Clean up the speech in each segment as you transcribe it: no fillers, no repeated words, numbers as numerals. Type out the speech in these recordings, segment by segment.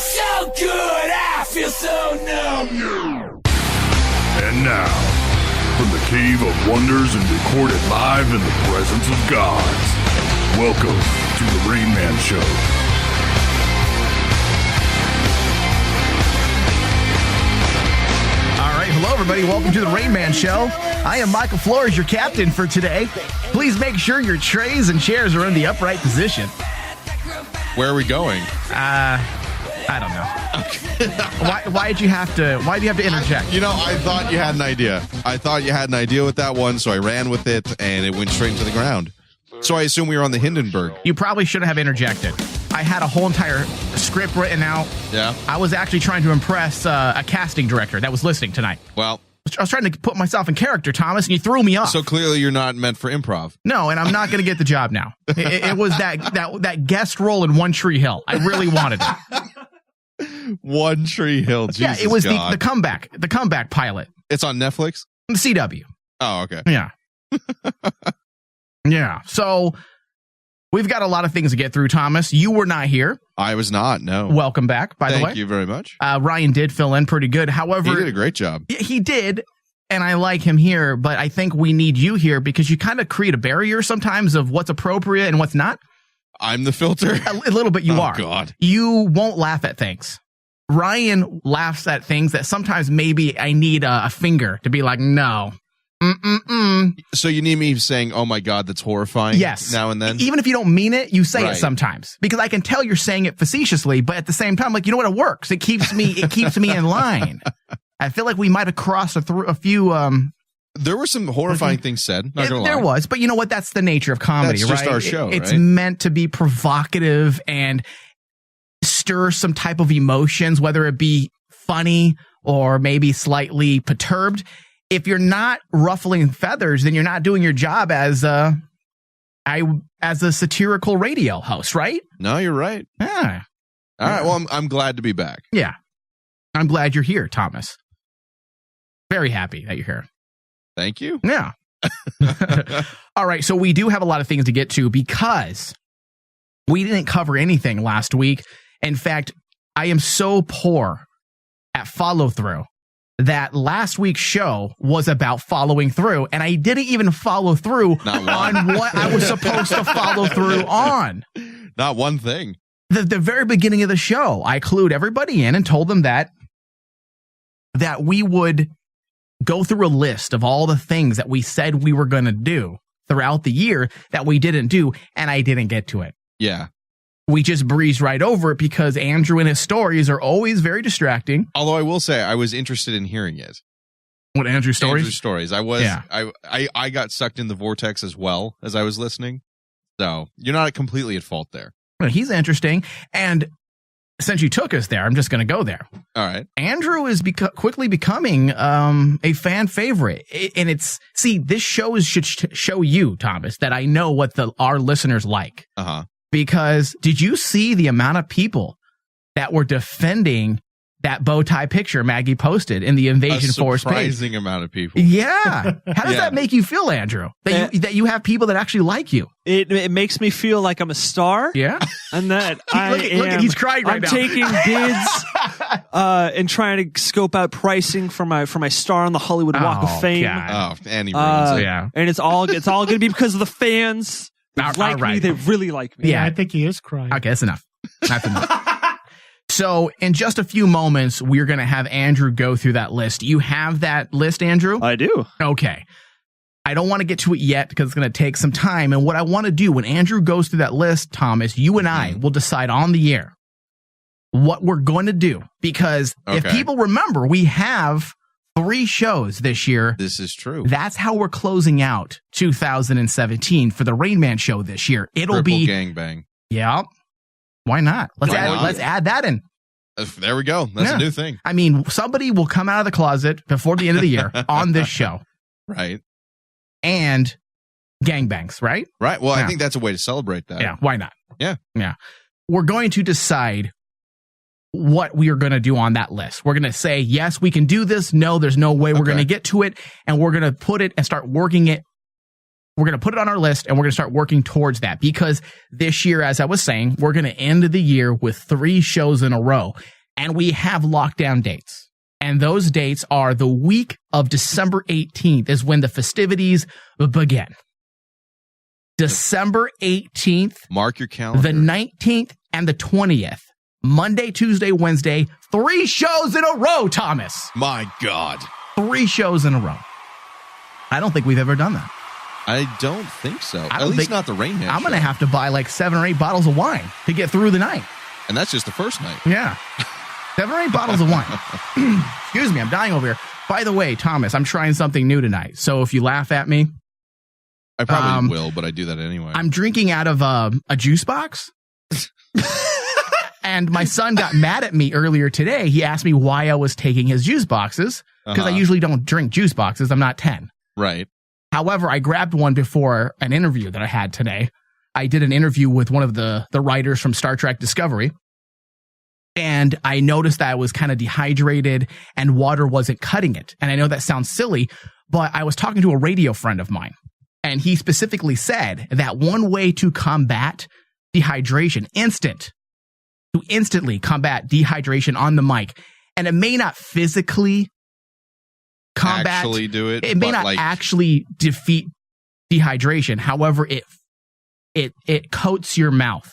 feels so good, I feel so numb. And now, from the Cave of Wonders and recorded live in the presence of gods, welcome to the Rain Man Show. All right, hello everybody, welcome to the Rain Man Show. I am Michael Flores, your captain for today. Please make sure your trays and chairs are in the upright position. Where are we going? I don't know. Why do you have to interject? You know, I thought you had an idea. With that one, so I ran with it, and it went straight into the ground. So I assume we were on the Hindenburg. You probably shouldn't have interjected. I had a whole entire script written out. Yeah. I was actually trying to impress a casting director that was listening tonight. Well, I was trying to put myself in character, Thomas, and you threw me off. so clearly you're not meant for improv. No, and I'm not going to get the job now. It was that guest role in One Tree Hill. I really wanted it. One Tree Hill. Jesus, yeah, it was God. the comeback pilot. It's on Netflix? The CW. Oh, okay. Yeah. Yeah. So we've got a lot of things to get through, Thomas. You were not here. I was not, no. Welcome back, by the way. Thank you very much. Ryan did fill in pretty good. However, He did a great job. He did, and I like him here, but I think we need you here because you kind of create a barrier sometimes of what's appropriate and what's not. I'm the filter? A little bit you are. Oh, God. You won't laugh at things. Ryan laughs at things that sometimes maybe I need a finger to be like, no. So you need me saying, oh my God, that's horrifying? Yes. Now and then? Even if you don't mean it, you say Right. it sometimes. Because I can tell you're saying it facetiously, but at the same time, like, you know what? It works. It keeps me in line. I feel like we might have crossed a few... There were some horrifying things said. Not gonna lie. There was, but you know what? That's the nature of comedy, That's just right? our show, It's right? meant to be provocative and stir some type of emotions, whether it be funny or maybe slightly perturbed. If you're not ruffling feathers, then you're not doing your job as a satirical radio host, right? No, you're right. Yeah. All right. Well, I'm glad to be back. Yeah. I'm glad you're here, Thomas. Very happy that you're here. Thank you. Yeah. All right. So we do have a lot of things to get to because we didn't cover anything last week. In fact, I am so poor at follow through that last week's show was about following through, and I didn't even follow through on what I was supposed to follow through on. Not one thing. The very beginning of the show, I clued everybody in and told them that we would go through a list of all the things that we said we were going to do throughout the year that we didn't do, and I didn't get to it. Yeah. We just breezed right over it because Andrew and his stories are always very distracting. Although I will say I was interested in hearing it. What, Andrew's stories? Andrew's stories. I was. Yeah. I got sucked in the vortex as well as I was listening. So you're not completely at fault there. Well, he's interesting. And since you took us there, I'm just going to go there. All right. Andrew is quickly becoming a fan favorite. This show should show you, Thomas, that I know what our listeners like. Uh-huh. Because did you see the amount of people that were defending that bow tie picture Maggie posted in the Invasion Force page? A surprising amount of people. Yeah. How does that make you feel, Andrew? That you have people that actually like you? It makes me feel like I'm a star. Yeah. And that look at he's crying right now. I'm taking bids and trying to scope out pricing for my star on the Hollywood Walk of Fame. God. Oh, and he ruins it. Yeah. And it's all going to be because of the fans. They like me. They really like me. Yeah, I think he is crying. Okay, that's enough. That's enough. So, in just a few moments, we're going to have Andrew go through that list. You have that list, Andrew? I do. Okay. I don't want to get to it yet because it's going to take some time. And what I want to do when Andrew goes through that list, Thomas, you and I will decide on the air what we're going to do. Because if people remember, we have 3 shows this year. This is true. That's how we're closing out 2017 for the Rain Man show this year. It'll Triple be gangbang. Yeah. Why not? Let's add that in. There we go. That's a new thing. I mean, somebody will come out of the closet before the end of the year on this show. Right. And gangbangs, right? Right. Well, I think that's a way to celebrate that. Yeah. Why not? Yeah. Yeah. We're going to decide what we are going to do on that list. We're going to say, yes, we can do this. No, there's no way we're going to get to it. And we're going to put it and start working it We're going to put it on our list, and we're going to start working towards that, because this year, as I was saying, we're going to end the year with 3 shows in a row, and we have lockdown dates. And those dates are the week of December 18th is when the festivities begin. December 18th. Mark your calendar. The 19th and the 20th. Monday, Tuesday, Wednesday. 3 shows in a row, Thomas. My God. 3 shows in a row. I don't think we've ever done that. I don't think so. At least not the Rain Man I'm going to have to buy like 7 or 8 bottles of wine to get through the night. And that's just the first night. Yeah. 7 or 8 bottles of wine. Excuse me, I'm dying over here. By the way, Thomas, I'm trying something new tonight. So if you laugh at me, I probably will, but I do that anyway. I'm drinking out of a juice box. And my son got mad at me earlier today. He asked me why I was taking his juice boxes, because I usually don't drink juice boxes. I'm not 10. Right. However, I grabbed one before an interview that I had today. I did an interview with one of the writers from Star Trek Discovery. And I noticed that I was kind of dehydrated and water wasn't cutting it. And I know that sounds silly, but I was talking to a radio friend of mine, and he specifically said that one way to combat dehydration, to instantly combat dehydration on the mic, and it may not physically combat, actually do it. It may not actually defeat dehydration. However, it coats your mouth,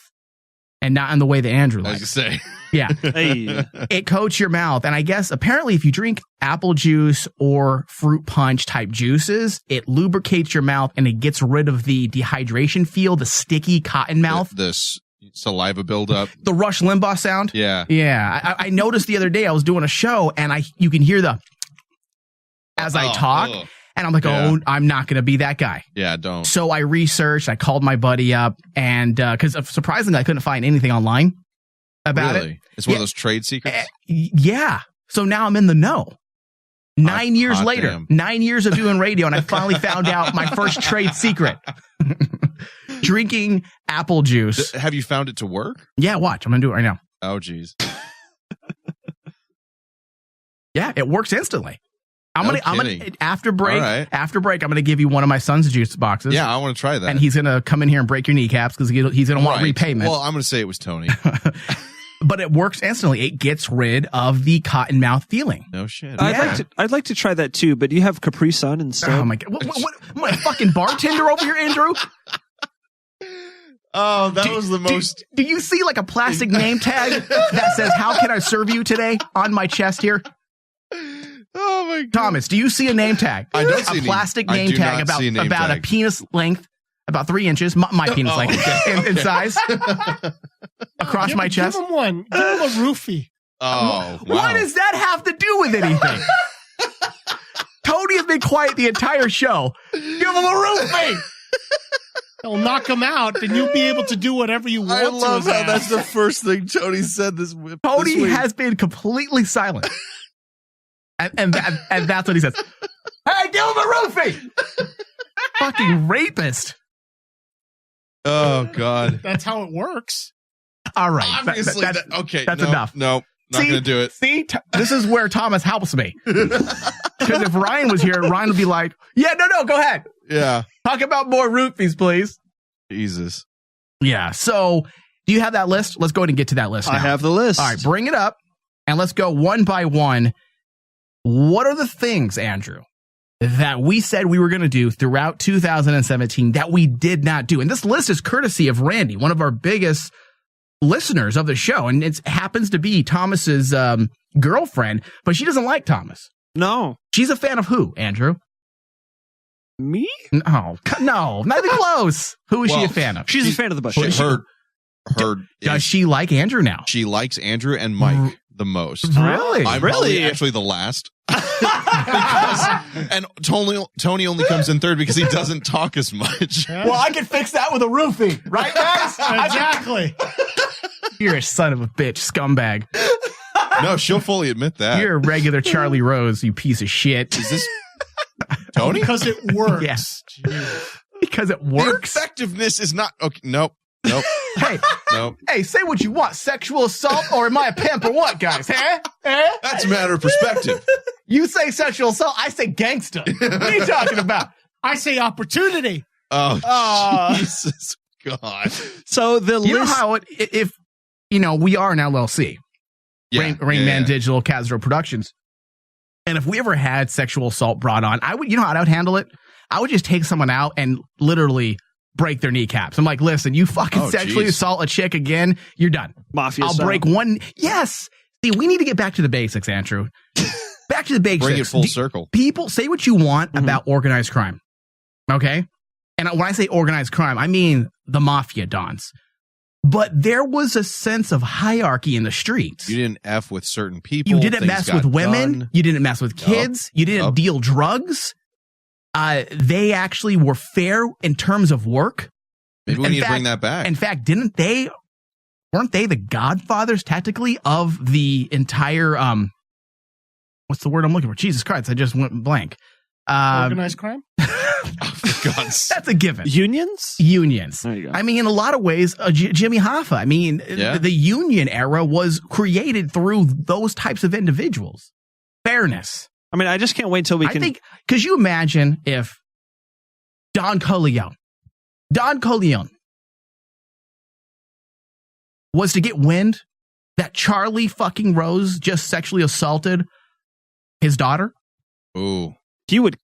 and not in the way that Andrew likes. As you say. Yeah. Hey. It coats your mouth. And I guess apparently if you drink apple juice or fruit punch type juices, it lubricates your mouth and it gets rid of the dehydration feel, the sticky cotton mouth. The saliva buildup. The Rush Limbaugh sound. Yeah. Yeah. I noticed the other day I was doing a show and you can hear as I talk. And I'm like, oh, I'm not going to be that guy. Yeah, don't. So I researched, I called my buddy up, and because surprisingly I couldn't find anything online about it. It's one of those trade secrets? Yeah. So now I'm in the know. 9 years later, damn. 9 years of doing radio, and I finally found out my first trade secret. Drinking apple juice. Have you found it to work? Yeah, watch. I'm going to do it right now. Oh, geez. Yeah, it works instantly. I'm gonna after break, right. I'm gonna give you one of my son's juice boxes. Yeah, I want to try that. And he's gonna come in here and break your kneecaps because he's gonna want repayment. Well, I'm gonna say it was Tony. But it works instantly. It gets rid of the cotton mouth feeling. No shit. I'd like to try that too, but you have Capri Sun instead. Oh my God. What am I, a fucking bartender over here, Andrew? Oh, that was the most. Do you see like a plastic name tag that says, "How can I serve you today?" on my chest here? Oh my God. Thomas, do you see a name tag? I don't see a plastic name I do tag not see a about tag. a penis length, about 3 inches, my penis length in size, across my chest. Give him one. Give him a roofie. Oh, wow. What does that have to do with anything? Tony has been quiet the entire show. Give him a roofie. He'll knock him out, and you'll be able to do whatever you want. I love to his how ass. that's the first thing Tony said this week. Tony has been completely silent. And that's what he says. Hey, give him a roofie! Fucking rapist. Oh, God. That's how it works. All right. Obviously, that's enough. No, not going to do it. See, this is where Thomas helps me. Because if Ryan was here, Ryan would be like, yeah, no, go ahead. Yeah. Talk about more roofies, please. Jesus. Yeah. So, do you have that list? Let's go ahead and get to that list now. I have the list. All right, bring it up, and let's go one by one. What are the things, Andrew, that we said we were going to do throughout 2017 that we did not do? And this list is courtesy of Randy, one of our biggest listeners of the show. And it happens to be Thomas's girlfriend, but she doesn't like Thomas. No. She's a fan of who, Andrew? Me? No, not even close. Who is she a fan of? She's a fan of the Bush. Does she like Andrew now? She likes Andrew and Mike the most. Really? I'm probably actually the last. And Tony only comes in third because he doesn't talk as much. Well, I can fix that with a roofie, right, guys? Exactly. You're a son of a bitch, scumbag. No, she'll fully admit that. You're a regular Charlie Rose, you piece of shit. Is this Tony? Because it works. Yes. Jeez. Because it works. The effectiveness is not okay. Nope. Hey, hey, say what you want. Sexual assault, or am I a pimp, or what, guys? Huh? That's a matter of perspective. You say sexual assault, I say gangster. What are you talking about? I say opportunity. Oh, Jesus God. So the You know list. how if we are an LLC, Rain Man Digital, Castro Productions, and if we ever had sexual assault brought on, I would, how I would handle it? I would just take someone out and literally break their kneecaps. I'm like, listen, you fucking sexually assault a chick again, you're done. Mafia I'll style. break one. Yes. See, we need to get back to the basics, Andrew. Back to the basics. Bring it full circle. People say what you want about organized crime. Okay? And when I say organized crime, I mean the mafia dons. But there was a sense of hierarchy in the streets. You didn't F with certain people. You didn't mess with women. Done. You didn't mess with kids. You didn't deal drugs. They actually were fair in terms of work. Maybe we need to bring that back. In fact, weren't they the godfathers technically of the entire, what's the word I'm looking for? Jesus Christ, I just went blank. Organized crime? For God's sake. That's a given. Unions. There you go. I mean, in a lot of ways, Jimmy Hoffa. I mean, the union era was created through those types of individuals. Fairness. I mean, I just can't wait till we can. I think, could you imagine if Don Corleone was to get wind that Charlie fucking Rose just sexually assaulted his daughter? Ooh. He would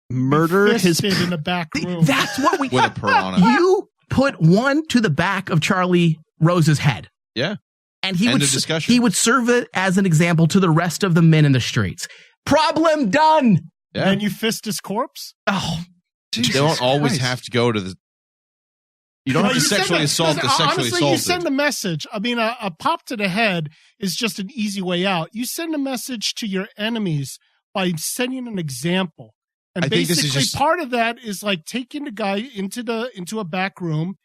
murder his in the back room. That's what we with a piranha. You put one to the back of Charlie Rose's head. Yeah. And he would serve it as an example to the rest of the men in the streets. Problem done. Yeah. And you fist his corpse? Oh, Jesus They don't always have to go to the. You don't have to sexually assault the sexually honestly, assaulted. You send a message. I mean, a pop to the head is just an easy way out. You send a message to your enemies by setting an example. And I think this basically, is just part of that is like taking the guy into a back room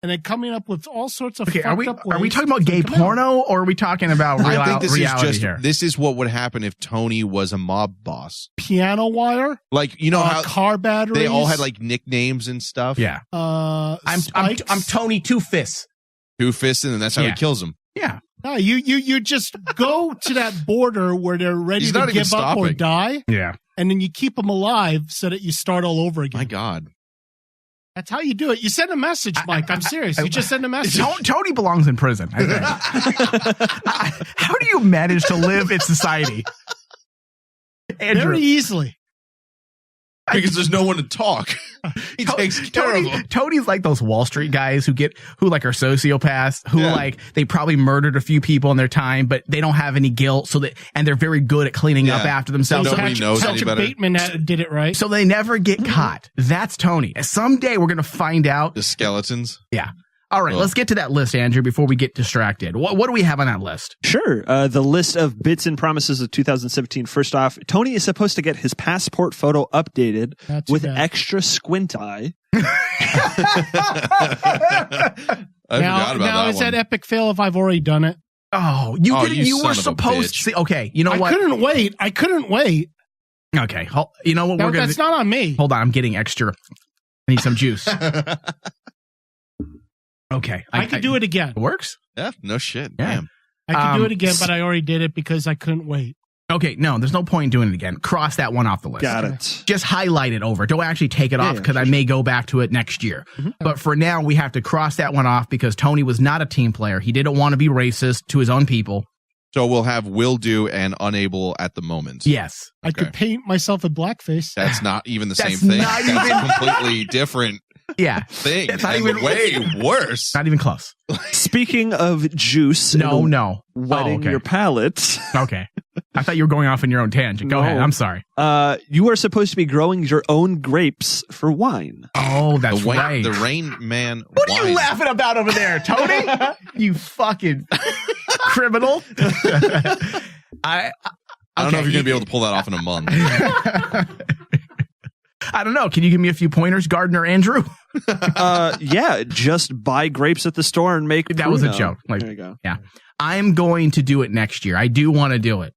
and then coming up with all sorts of fucked up ways. Are we talking about gay porno or are we talking about I think this reality is here? This is what would happen if Tony was a mob boss. Piano wire, like how car batteries. They all had like nicknames and stuff. Yeah. I'm Tony Two Fists. Two Fists, and then that's how he kills him. Yeah. No, you just go to that border where they're ready to give up or die. Yeah. And then you keep them alive so that you start all over again. My God. That's how you do it. You send a message, Mike. I'm serious. You just send a message. Tony belongs in prison, I think. How do you manage to live in society? Andrew. Very easily. Because there's no one to talk. He takes care of them. Tony's like those Wall Street guys who are sociopaths, who they probably murdered a few people in their time, but they don't have any guilt, and they're very good at cleaning up after themselves. So nobody knows any better. Bateman did it right. So they never get caught. That's Tony. Someday we're going to find out. The skeletons. Yeah. All right, let's get to that list, Andrew, before we get distracted. What do we have on that list? Sure. The list of bits and promises of 2017. First off, Tony is supposed to get his passport photo updated with extra squint eye. Now is that epic fail if I've already done it? Oh, you didn't. You were supposed to. Okay, you know what? I couldn't wait. Okay, you know what? That's not on me. Hold on, I'm getting extra. I need some juice. Okay. I could do it again. It works? Yeah, no shit. Yeah. Damn. I could do it again, but I already did it because I couldn't wait. Okay, no, there's no point in doing it again. Cross that one off the list. Got it. Just highlight it over. Don't actually take it off because I may go back to it next year. Mm-hmm. But for now, we have to cross that one off because Tony was not a team player. He didn't want to be racist to his own people. So we'll have will do and unable at the moment. Yes. I could paint myself in blackface. That's not even the same thing. That's a completely different thing. It's not even way worse. Not even close. Speaking of juice, wetting your palate. Okay, I thought you were going off in your own tangent. Go ahead. I'm sorry. You are supposed to be growing your own grapes for wine. Oh, that's right. The Rain Man. What are you laughing about over there, Tony? You fucking criminal. I don't know if you're gonna be able to pull that off in a month. I don't know. Can you give me a few pointers, Gardner Andrew? Yeah, just buy grapes at the store and make. That was a joke. There you go. Yeah, I'm going to do it next year. I do want to do it.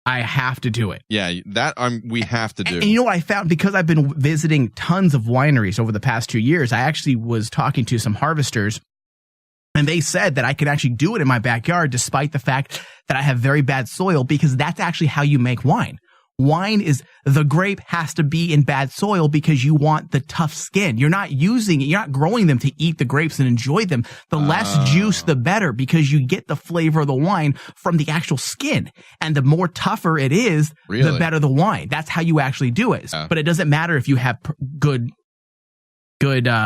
I have to do it. Yeah, that we have to do. And you know what I found? Because I've been visiting tons of wineries over the past 2 years, I actually was talking to some harvesters, and they said that I could actually do it in my backyard despite the fact that I have very bad soil, because that's actually how you make wine. Wine is the grape has to be in bad soil because you want the tough skin. You're not growing them to eat the grapes and enjoy them. The less juice, the better, because you get the flavor of the wine from the actual skin. And the more tougher it is, the better the wine. That's how you actually do it. But it doesn't matter if you have good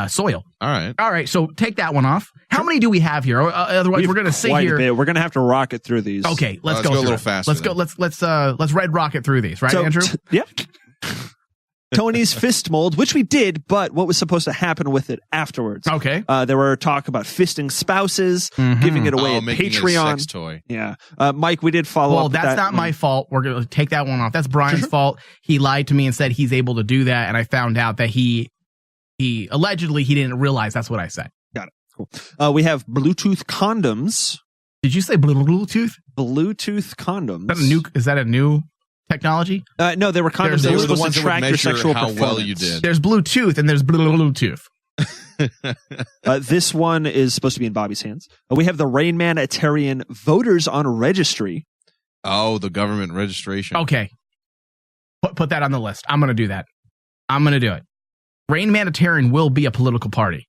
soil. All right. So take that one off. How many do we have here? Otherwise, we're going to sit here. We're going to have to rocket through these. Okay, let's go a little faster. Let's go. Let's red rocket through these, right, Andrew? Yep. Tony's fist mold, which we did, but what was supposed to happen with it afterwards? Okay. There were talk about fisting spouses, giving it away at making Patreon. It a sex toy. Yeah. Mike, we did follow up. Well, that's not my fault. We're going to take that one off. That's Brian's fault. He lied to me and said he's able to do that, and I found out that he allegedly he didn't realize that's what I said. Got it. Cool. We have Bluetooth condoms. Did you say Bluetooth? Bluetooth condoms. Is that a new technology? No, they were condoms. They They were were the supposed ones to that would track your measure sexual how performance. well you did. There's Bluetooth and there's Bluetooth. This one is supposed to be in Bobby's hands. We have the Rain Man Atarian Voters on Registry. Oh, the government registration. Okay. Put that on the list. I'm going to do that. I'm going to do it. Rain Manitarian will be a political party.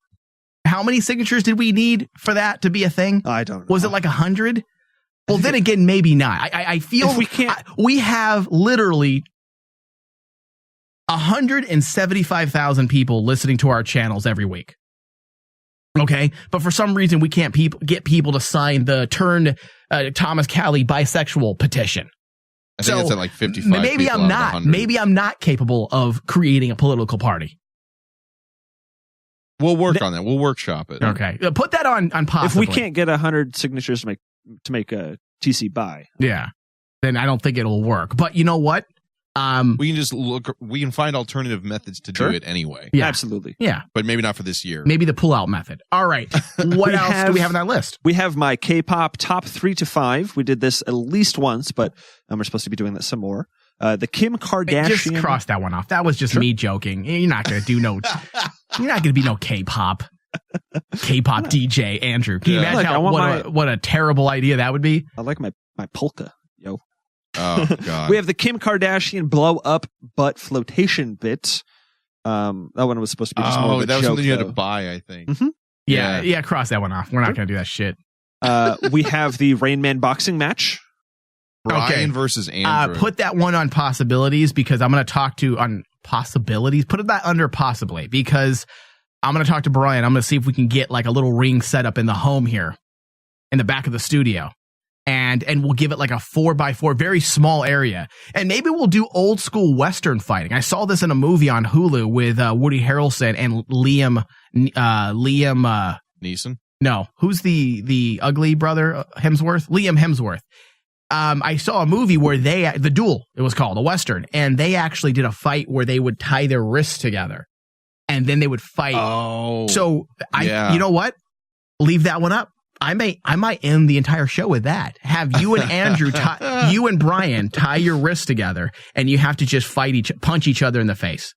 How many signatures did we need for that to be a thing? I don't know. Was it like 100? Well, then again, maybe not. I feel If we can't. We have literally 175,000 people listening to our channels every week. Okay, but for some reason we can't get people to sign the turn Thomas Cali bisexual petition. I think it's at like 55. Maybe I'm not. Maybe I'm not capable of creating a political party. We'll work on that. We'll workshop it. Okay, put that on possibly. If we can't get 100 signatures to make a TC buy, yeah, then I don't think it'll work. But you know what? We can just look. We can find alternative methods to do it anyway. Yeah, absolutely. Yeah, but maybe not for this year. Maybe the pull-out method. All right. What else do we have on that list? We have my K-pop top 3 to 5. We did this at least once, but we're supposed to be doing that some more. The Kim Kardashian. Just cross that one off. That was just me joking. You're not going to do no. You're not going to be no K-pop DJ, Andrew. Can you imagine what a terrible idea that would be? I like my polka, yo. Oh God. We have the Kim Kardashian blow up butt flotation bit. That one was supposed to be just more of a that was joke, something you had though. to buy, I think. Mm-hmm. Yeah, cross that one off. We're not going to do that shit. We have the Rain Man boxing match. Brian versus Andrew. Put that one on possibilities because I'm going to talk on possibilities. Put that under possibly because I'm going to talk to Brian. I'm going to see if we can get like a little ring set up in the home here in the back of the studio. And we'll give it like a 4x4, very small area. And maybe we'll do old school Western fighting. I saw this in a movie on Hulu with Woody Harrelson and Liam Neeson? No, who's the ugly brother? Hemsworth? Liam Hemsworth. I saw a movie where The Duel, it was called, a Western, and they actually did a fight where they would tie their wrists together and then they would fight. Oh. So you know what? Leave that one up. I might end the entire show with that. Have you and Andrew, you and Brian tie your wrists together and you have to just punch each other in the face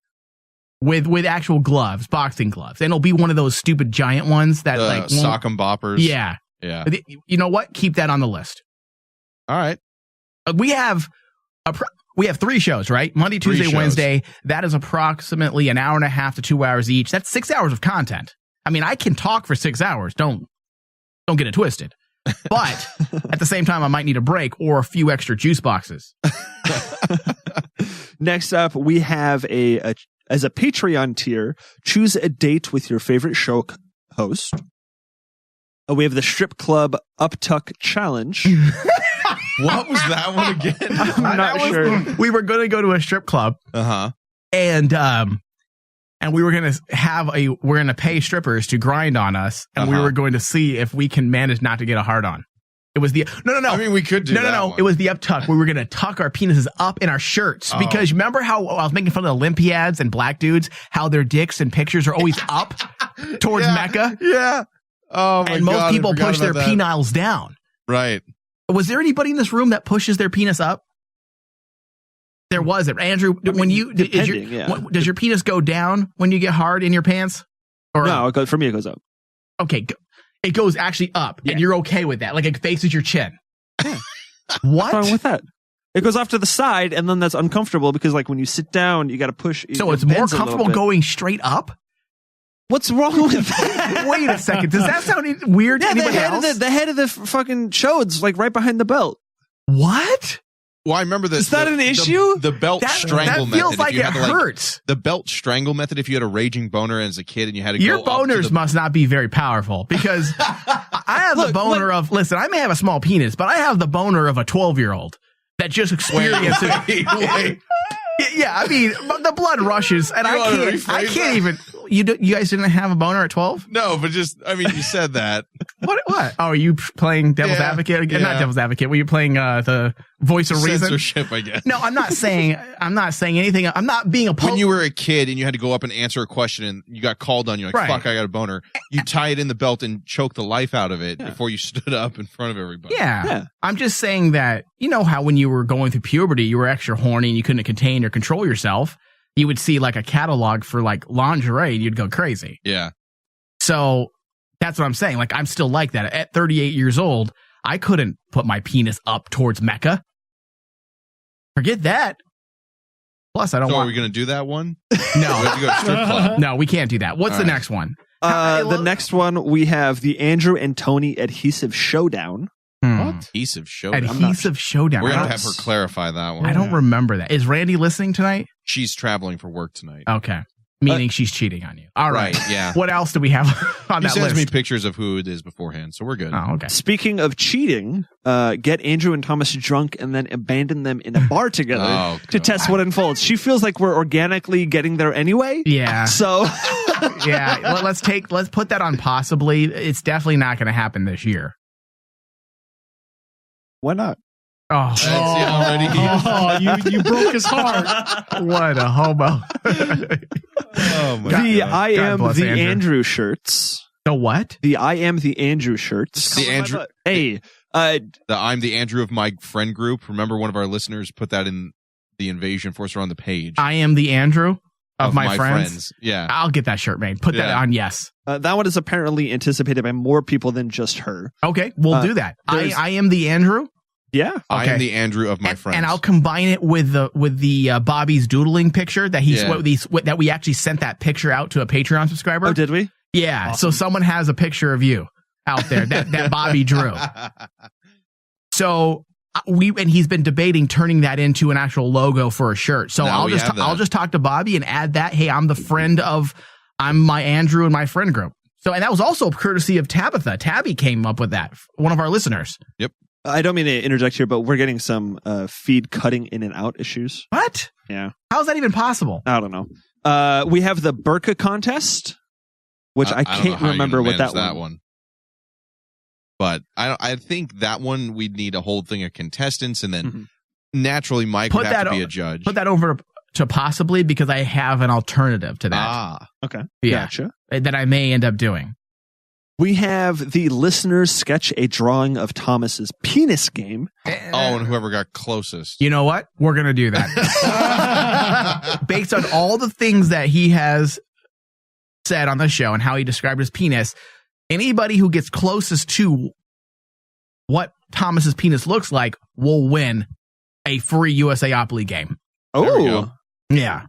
with actual gloves, boxing gloves. And it'll be one of those stupid giant ones that like sock 'em boppers. Yeah. Yeah. You know what? Keep that on the list. All right. We have 3 shows, right? Monday, Tuesday, Wednesday. That is approximately an hour and a half to 2 hours each. That's 6 hours of content. I mean, I can talk for 6 hours. Don't get it twisted. But at the same time, I might need a break or a few extra juice boxes. Next up, we have as a Patreon tier, choose a date with your favorite show host. We have the Strip Club Uptuck Challenge. What was that one again? I'm not sure. We were going to go to a strip club. Uh-huh. And we were going to pay strippers to grind on us. And we were going to see if we can manage not to get a hard on. It was no. I mean, we could do that. No. It was the uptuck. We were going to tuck our penises up in our shirts because remember how I was making fun of the Olympiads and black dudes, how their dicks and pictures are always up towards Mecca? Yeah. Oh, my God. And most people push their peniles down. Right. Was there anybody in this room that pushes their penis up? There wasn't. Andrew, does your penis go down when you get hard in your pants? Or no, for me it goes up. Okay, it goes actually up, and you're okay with that. Like it faces your chin. What? What's wrong with that? It goes off to the side, and then that's uncomfortable because, like, when you sit down, you got to push. So it's more comfortable going straight up? What's wrong with that? Wait a second. Does that sound weird to anybody else? The head of the fucking chode's like right behind the belt. What? Well, I remember this. Is that an issue? The belt strangle method. That feels like it hurts. The belt strangle method, if you had a raging boner as a kid and you had to Your boners must not be very powerful because I have the boner of, listen, I may have a small penis, but I have the boner of a 12-year-old that just experienced it. Yeah, I mean, the blood rushes, and I can't even. You guys didn't have a boner at 12? No, but just, I mean, you said that. What? Oh, are you playing devil's advocate again? Not devil's advocate. Were you playing the voice of reason? Censorship, I guess. No, I'm not saying anything. I'm not being when you were a kid and you had to go up and answer a question and you got called on, you're like, fuck, I got a boner. You tie it in the belt and choke the life out of it before you stood up in front of everybody. Yeah. I'm just saying that, you know how when you were going through puberty, you were extra horny and you couldn't contain or control yourself. You would see like a catalog for like lingerie and you'd go crazy. Yeah. So that's what I'm saying. Like, I'm still like that. At 38 years old, I couldn't put my penis up towards Mecca. Forget that. Plus, I don't want. Are we going to do that one? No. We have to go to strip club. No, we can't do that. What's the next one? The next one, we have the Andrew and Tony Adhesive Showdown. What? Adhesive Showdown. Adhesive Showdown. We're going to have her clarify that one. I don't remember that. Is Randy listening tonight? She's traveling for work tonight. Okay. Meaning she's cheating on you. All right. Yeah. What else do we have on that list? He sends me pictures of who it is beforehand, so we're good. Oh, okay. Speaking of cheating, get Andrew and Thomas drunk and then abandon them in a bar together to test what unfolds. She feels like we're organically getting there anyway. Yeah. So yeah, let's put that on possibly. It's definitely not going to happen this year. Why not? Oh, you broke his heart. What a homo. Oh my the God. I am bless the Andrew. shirts. The what? The I am the Andrew shirts. The Andrew. Hey, I'm the Andrew of my friend group. Remember, one of our listeners put that in the Invasion Force on the page. I am the Andrew of my friends. Yeah. I'll get that shirt made. Put that on. Yes. that one is apparently anticipated by more people than just her. Okay, we'll do that. I am the Andrew. Yeah. Okay. I am the Andrew of my friends. And I'll combine it with the Bobby's doodling picture that that we actually sent that picture out to a Patreon subscriber. Oh, did we? Yeah. Awesome. So someone has a picture of you out there that Bobby drew. So he's been debating turning that into an actual logo for a shirt. So I'll just talk to Bobby and add that. Hey, I'm my Andrew and my friend group. So, and that was also courtesy of Tabitha. Tabby came up with that. One of our listeners. Yep. I don't mean to interject here, but we're getting some feed cutting in and out issues. What? Yeah. How is that even possible? I don't know. We have the Burqa contest, which I can't remember what that one. But I think that one we'd need a whole thing of contestants, and then naturally Mike would have to be a judge. Put that over to possibly, because I have an alternative to that. Ah, okay. Yeah. Gotcha. That I may end up doing. We have the listeners sketch a drawing of Thomas's penis game. and whoever got closest. You know what? We're going to do that. Based on all the things that he has said on the show and how he described his penis, anybody who gets closest to what Thomas's penis looks like will win a free USAopoly game. Oh. Yeah.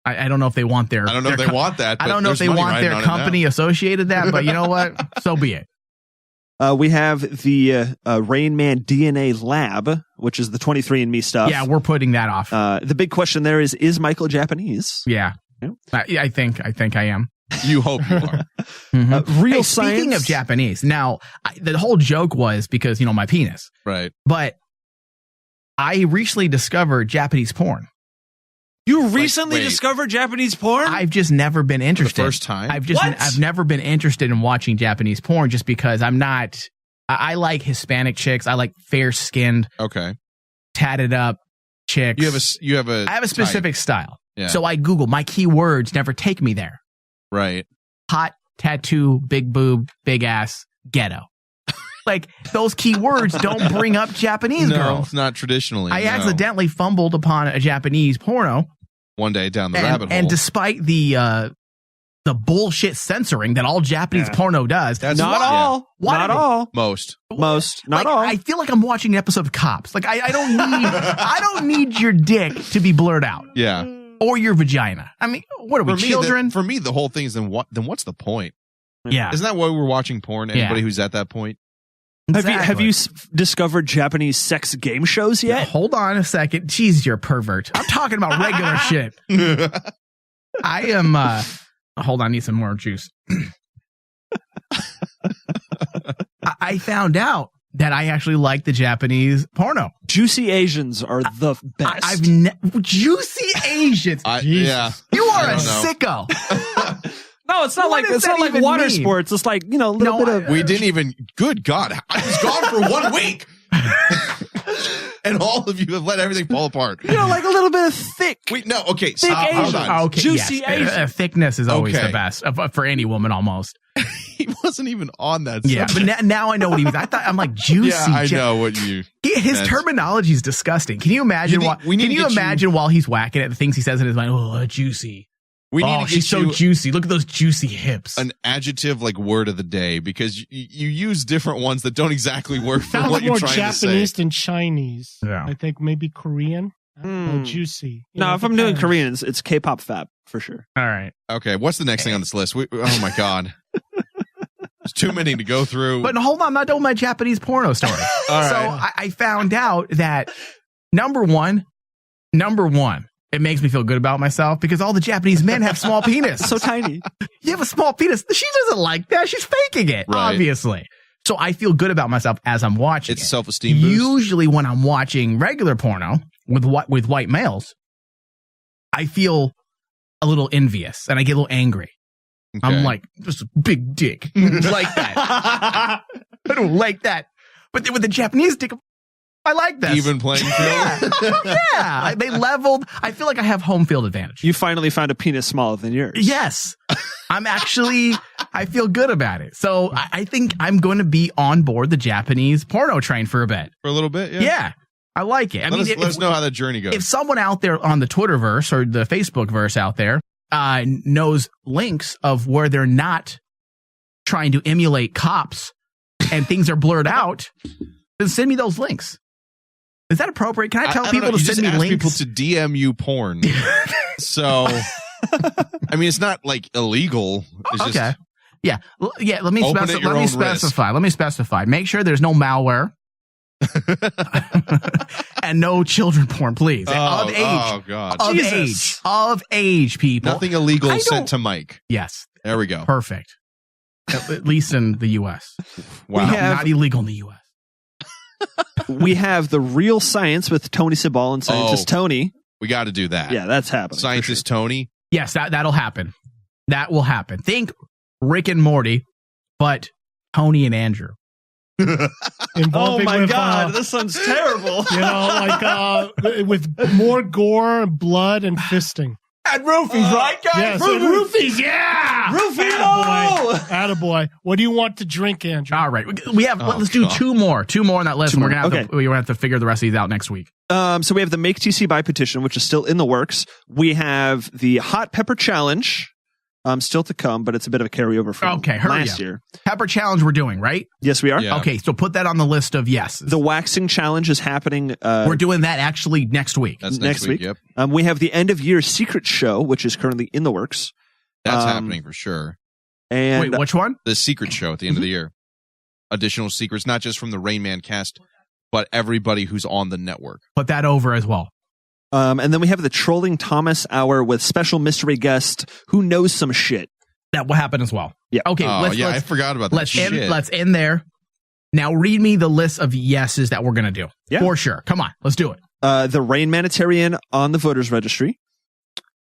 I don't know if they want their... I don't know if they want that. I don't know if they want their company associated that, but you know what? So be it. We have the Rain Man DNA Lab, which is the 23andMe stuff. Yeah, we're putting that off. The big question there is Michael Japanese? Yeah. I think I am. You hope you are. Real science. Speaking of Japanese, now, the whole joke was because, my penis. Right. But I recently discovered Japanese porn. You recently discovered Japanese porn? I've just never been interested. For the first time? I've never been interested in watching Japanese porn just because I'm not... I like Hispanic chicks. I like fair-skinned, tatted up chicks. You have a I have a specific style. Yeah. So I Google. My keywords never take me there. Right. Hot, tattoo, big boob, big ass, ghetto. Like, those keywords don't bring up Japanese girls. Not traditionally. I accidentally fumbled upon a Japanese porno. One day down the rabbit hole. And despite the the bullshit censoring that all Japanese porno does. That's not all. Why Not do they- all. Most. Not like, all. I feel like I'm watching an episode of Cops. Like I don't need I don't need your dick to be blurred out Yeah. or your vagina. I mean, what are we, children? For me, the whole thing is then what's the point? Yeah. Isn't that why we're watching porn? Anybody who's at that point? Have you discovered Japanese sex game shows yet? Hold on a second. Jeez, you're a pervert. I'm talking about regular shit. I am hold on, I need some more juice. I found out that I actually like the Japanese porno. Juicy Asians are the best. Juicy Asians. Yeah. You are I a don't know. sicko. No, it's not What like does it's not that like even water mean? sports. It's like, a little bit of. We didn't even. Good God, I was gone for 1 week, and all of you have let everything fall apart. Like a little bit of thick. No, okay, Thick hold Asian. on. Okay, Juicy yes. Asian. Thickness is always Okay. the best for any woman, almost. He wasn't even on that. Yeah, subject. but now I know what he means. I'm like juicy. Yeah, I know what you. His meant. terminology is disgusting. Can you imagine? You think- we need Can to you get you- imagine while he's whacking at the things he says in his mind? Oh, juicy. We need Oh, to get she's so you juicy. Look at those juicy hips. an adjective like word of the day because you use different ones that don't exactly work for Sounds what you're more trying Japanese to say. than Chinese. Yeah. I think maybe Korean. Hmm. Juicy. No, if I'm doing Korean, it's K-pop fab for sure. All right. Okay, what's the next thing on this list? Oh my God, there's too many to go through. But hold on, I'm not doing my Japanese porno story. All So right. I found out that number one, it makes me feel good about myself because all the Japanese men have small penis. So tiny. You have a small penis. She doesn't like that. She's faking it, Right. obviously. So I feel good about myself as I'm watching It's it. self-esteem boost. Usually when I'm watching regular porno with white males, I feel a little envious and I get a little angry. Okay. I'm like, just a big dick. I don't like that. I don't like that. But then with the Japanese dick, I like this. Even playing field. Yeah. They leveled. I feel like I have home field advantage. You finally found a penis smaller than yours. Yes. I feel good about it. So I think I'm going to be on board the Japanese porno train for a bit. For a little bit, yeah. Yeah. I like it. Let us know how that journey goes. If someone out there on the Twitterverse or the Facebookverse out there knows links of where they're not trying to emulate cops and things are blurred out, then send me those links. Is that appropriate? Can I tell people to send me links? People to DM you porn. So, I mean, it's not like illegal. It's Okay. just Yeah. Let me Open at your own specify. Let me specify. Make sure there's no malware and no children porn, please. Of age. Oh God. Of age. Of age, people. Nothing illegal I sent don't- to Mike. Yes. There we go. Perfect. At least in the U.S. Wow. We have- Not illegal in the U.S. We have the real science with Tony Sabal and Scientist Tony. We got to do that. Yeah, that's happening. for Scientist Tony. Yes, that'll happen. That will happen. Think Rick and Morty, but Tony and Andrew. Oh Involving my with, God, this sounds terrible. With more gore, blood, and fisting. And roofies, right, guys? Yes, and roofies, yeah! Roofie, Attaboy. What do you want to drink, Andrew? All right, we have. let's do God. two more on that list. Two And we're more. gonna have to, we're gonna have to figure the rest of these out next week. So we have the Make TC Buy petition, which is still in the works. We have the Hot Pepper Challenge, still to come, but it's a bit of a carryover from last year. Pepper challenge we're doing, right? Yes, we are. Yeah. Okay, so put that on the list of yes. The Waxing Challenge is happening. We're doing that actually next week. That's next week. Yep. We have the End of Year Secret Show, which is currently in the works. That's happening for sure. And Wait, which one? The secret show at the end of the year. Additional secrets, not just from the Rain Man cast, but everybody who's on the network. Put that over as well. and then we have the Trolling Thomas Hour with special mystery guest who knows some shit. That will happen as well. Yeah. Okay. I forgot about that. Let's shit. end. Let's end there. Now read me the list of yeses that we're gonna do. Yeah. For sure. Come on, let's do it. The Rain Manitarian on the voters registry.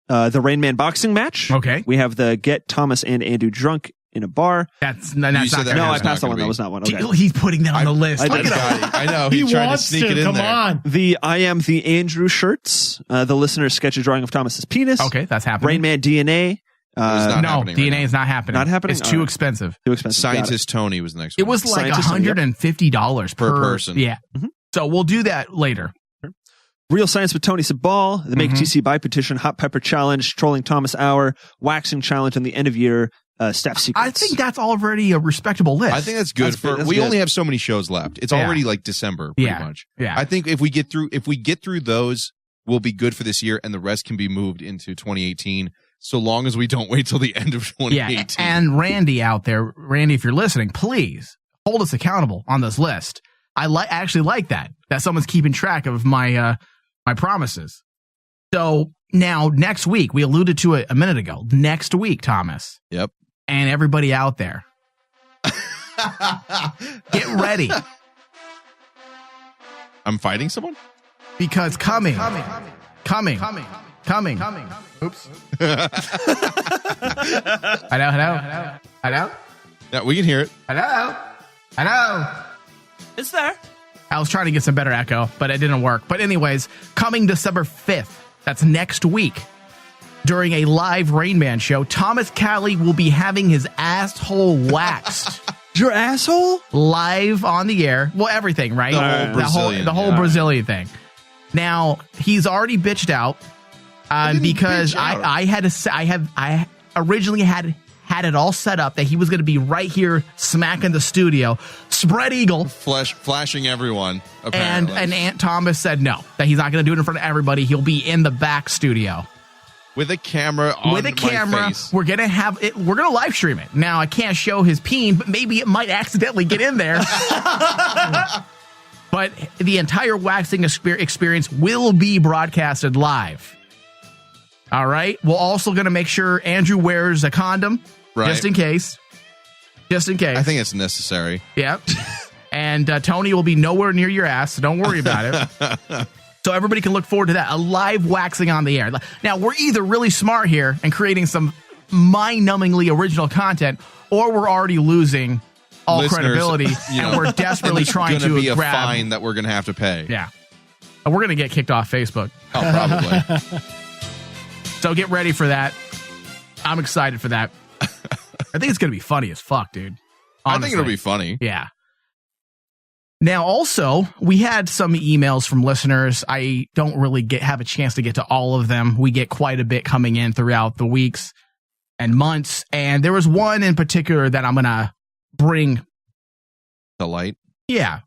The Rain Man boxing match. Okay. We have the Get Thomas and Andrew drunk in a bar. That's said not that gonna No, I was happen. passed that not one. gonna That be. was not one. Okay. He's putting that on the list. I Look did. at him. I know. He He's trying to wants sneak it to. in Come there. on. The I Am the Andrew shirts. The listener sketch a drawing of Thomas's penis. Okay, that's happening. Rain Man DNA. not No, happening right DNA now. is not happening. Not happening? It's too All right. expensive. Too expensive. Got it. Scientist Tony was the next It one. was like Scientist, $150 Per person. Yeah. Mhm. So we'll do that later. Real Science with Tony Sabal, the Make TC Buy Petition, Hot Pepper Challenge, Trolling Thomas Hour, Waxing Challenge, and the end of year staff secrets. I think that's already a respectable list. I think that's good. We only have so many shows left. It's already like December, pretty much. Yeah. I think if we get through those, we'll be good for this year, and the rest can be moved into 2018. So long as we don't wait till the end of 2018. Yeah. And Randy out there, if you're listening, please hold us accountable on this list. I actually like that someone's keeping track of my my promises. So now next week, we alluded to it a minute ago. Next week, Thomas. Yep. And everybody out there, get ready. I'm fighting someone? Because coming. Oops. Hello. Yeah, we can hear it. Hello. It's there. I was trying to get some better echo, but it didn't work. But anyways, coming December 5th, that's next week, during a live Rain Man show, Thomas Callie will be having his asshole waxed. Your asshole? Live on the air. Well, everything, right? The whole Brazilian thing. Now, he's already bitched out because I originally had it all set up that he was going to be right here smacking the studio, spread eagle, flashing everyone, apparently. And Aunt Thomas said no, that he's not going to do it in front of everybody. He'll be in the back studio. With a camera on my face. We're going to have it. We're going to live stream it. Now, I can't show his peen, but maybe it might accidentally get in there. But the entire waxing experience will be broadcasted live. All right. We're also going to make sure Andrew wears a condom, just in case. I think it's necessary. Yep. And Tony will be nowhere near your ass, so don't worry about it. So everybody can look forward to that. A live waxing on the air. Now, we're either really smart here and creating some mind-numbingly original content, or we're already losing all listeners, credibility, and we're desperately trying to be a grab. fine that we're going to have to pay. Yeah. And we're going to get kicked off Facebook. Oh, probably. So get ready for that. I'm excited for that. I think it's going to be funny as fuck, dude. Honestly. I think it'll be funny. Yeah. Now, also, we had some emails from listeners. I don't really have a chance to get to all of them. We get quite a bit coming in throughout the weeks and months. And there was one in particular that I'm going to bring to light. Yeah.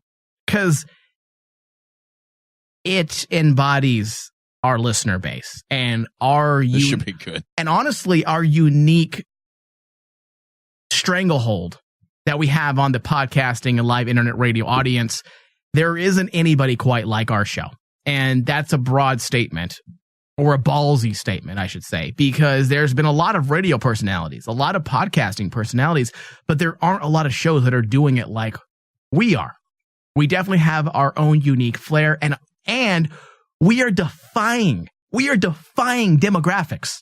Because it embodies our listener base and this should be good. And honestly, our unique stranglehold that we have on the podcasting and live internet radio audience. There isn't anybody quite like our show. And that's a broad statement, or a ballsy statement, I should say, because there's been a lot of radio personalities, a lot of podcasting personalities, but there aren't a lot of shows that are doing it like we are. We definitely have our own unique flair, and we are defying demographics.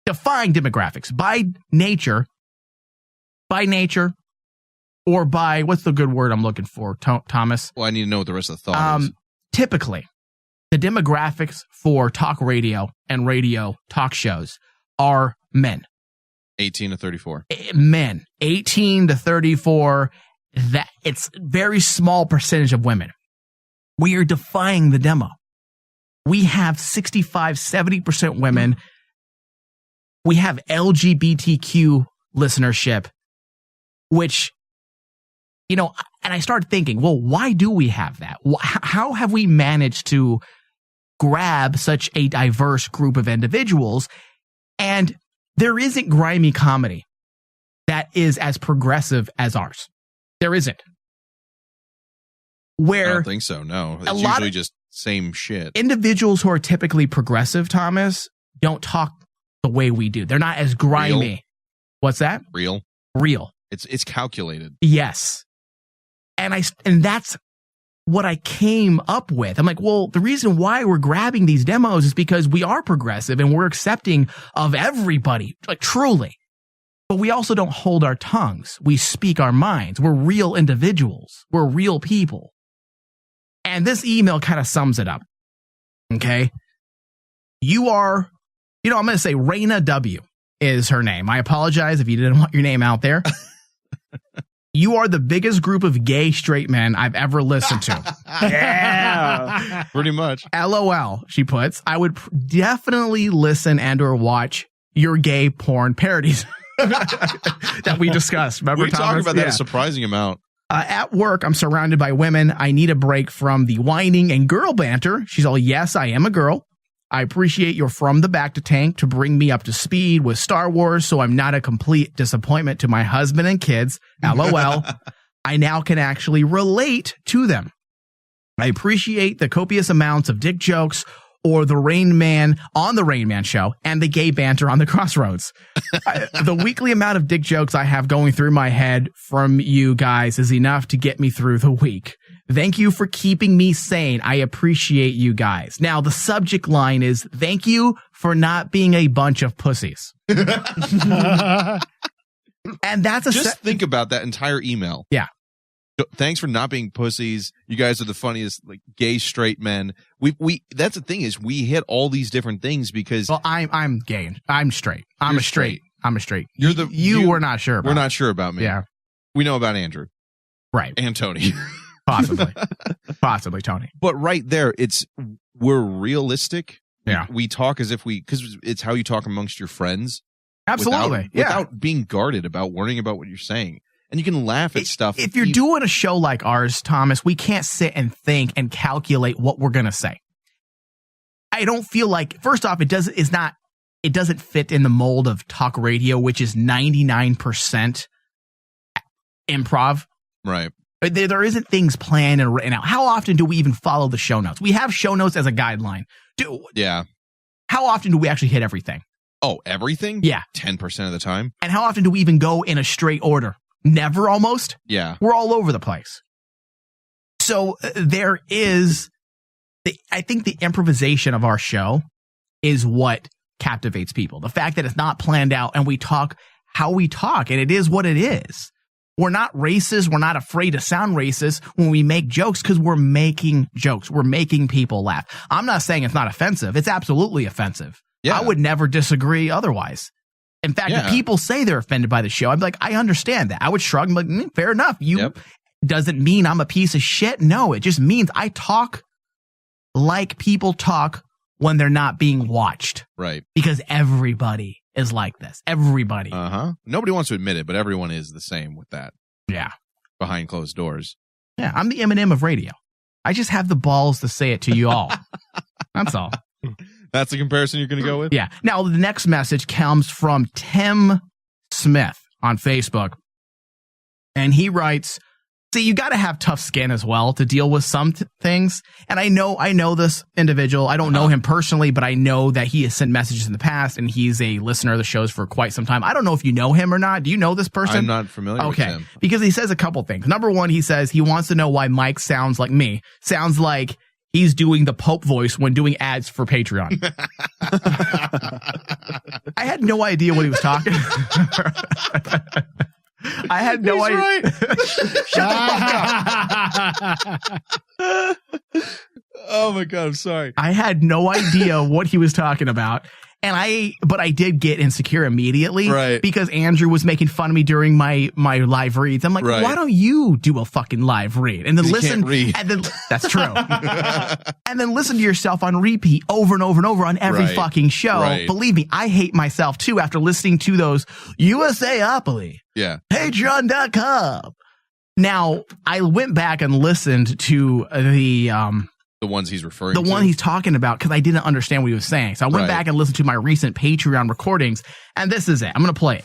Defying demographics by nature, or by, what's the good word I'm looking for, Thomas? Well, I need to know what the rest of the thought is. Typically, the demographics for talk radio and radio talk shows are men. 18 to 34. Men. 18 to 34. That it's very small percentage of women. We are defying the demo. We have 65, 70% women. We have LGBTQ listenership, which, and I started thinking, well, why do we have that? How have we managed to grab such a diverse group of individuals? And there isn't grimy comedy that is as progressive as ours. There isn't. I don't think so, no. It's usually just same shit. Individuals who are typically progressive, Thomas, don't talk the way we do. They're not as grimy. Real. What's that? Real. It's calculated. Yes. And that's what I came up with. I'm like, well, the reason why we're grabbing these demos is because we are progressive and we're accepting of everybody, like truly. But we also don't hold our tongues. We speak our minds. We're real individuals. We're real people. And this email kind of sums it up. Okay. You are, I'm going to say Raina W is her name. I apologize if you didn't want your name out there. You are the biggest group of gay straight men I've ever listened to. Yeah. Pretty much. LOL, she puts. I would definitely listen and or watch your gay porn parodies that we discussed. Remember, we talk about that a surprising amount. At work, I'm surrounded by women. I need a break from the whining and girl banter. She's all, yes, I am a girl. I appreciate your from the back to tank to bring me up to speed with Star Wars so I'm not a complete disappointment to my husband and kids. LOL. I now can actually relate to them. I appreciate the copious amounts of dick jokes or the Rain Man on the Rain Man show and the gay banter on the Crossroads. The weekly amount of dick jokes I have going through my head from you guys is enough to get me through the week. Thank you for keeping me sane. I appreciate you guys. Now, the subject line is, thank you for not being a bunch of pussies. And that's just think about that entire email. Yeah. Thanks for not being pussies. You guys are the funniest, like, gay straight men. We that's the thing is we hit all these different things because I'm gay. I'm straight. I'm a straight. You we're not sure about. We're not sure about me. Yeah. We know about Andrew. Right. And Tony. Possibly Tony. But right there, we're realistic. Yeah. We talk as if because it's how you talk amongst your friends. Absolutely. Without being guarded about worrying about what you're saying. And you can laugh at stuff. If you're doing a show like ours, Thomas, we can't sit and think and calculate what we're going to say. I don't feel like, first off, it doesn't fit in the mold of talk radio, which is 99% improv. Right. There isn't things planned and written out. How often do we even follow the show notes? We have show notes as a guideline. Yeah. How often do we actually hit everything? Oh, everything? Yeah. 10% of the time. And how often do we even go in a straight order? Never, almost. Yeah. We're all over the place. So there is, I think the improvisation of our show is what captivates people. The fact that it's not planned out and we talk how we talk, and it is what it is. We're not racist. We're not afraid to sound racist when we make jokes because we're making jokes. We're making people laugh. I'm not saying it's not offensive. It's absolutely offensive. Yeah. I would never disagree otherwise. In fact, if people say they're offended by the show, I'd be like, I understand that. I would shrug and be like, fair enough. Doesn't mean I'm a piece of shit. No, it just means I talk like people talk when they're not being watched. Right. Because everybody is like this. Everybody. Nobody wants to admit it, but everyone is the same with that. Yeah. Behind closed doors. Yeah. I'm the Eminem of radio. I just have the balls to say it to you all. That's all. That's the comparison you're going to go with? Yeah. Now, the next message comes from Tim Smith on Facebook. And he writes, see, you got to have tough skin as well to deal with some things. And I know this individual. I don't know him personally, but I know that he has sent messages in the past, and he's a listener of the shows for quite some time. I don't know if you know him or not. Do you know this person? I'm not familiar with him. Because he says a couple things. Number one, he says he wants to know why Mike sounds like me. Sounds like he's doing the Pope voice when doing ads for Patreon. I had no idea what he was talking. I had no idea. Right. Shut the fuck up. Oh my God, I'm sorry. I had no idea what he was talking about. But I did get insecure immediately, right? Because Andrew was making fun of me during my live reads. I'm like, why don't you do a fucking live read and then listen? And then that's true. And then listen to yourself on repeat over and over and over on every fucking show. Right. Believe me, I hate myself too after listening to those USAopoly. Yeah. Patreon.com. Now I went back and listened to the ones he's referring to. The one he's talking about, because I didn't understand what he was saying. So I went back and listened to my recent Patreon recordings, and this is it. I'm going to play it.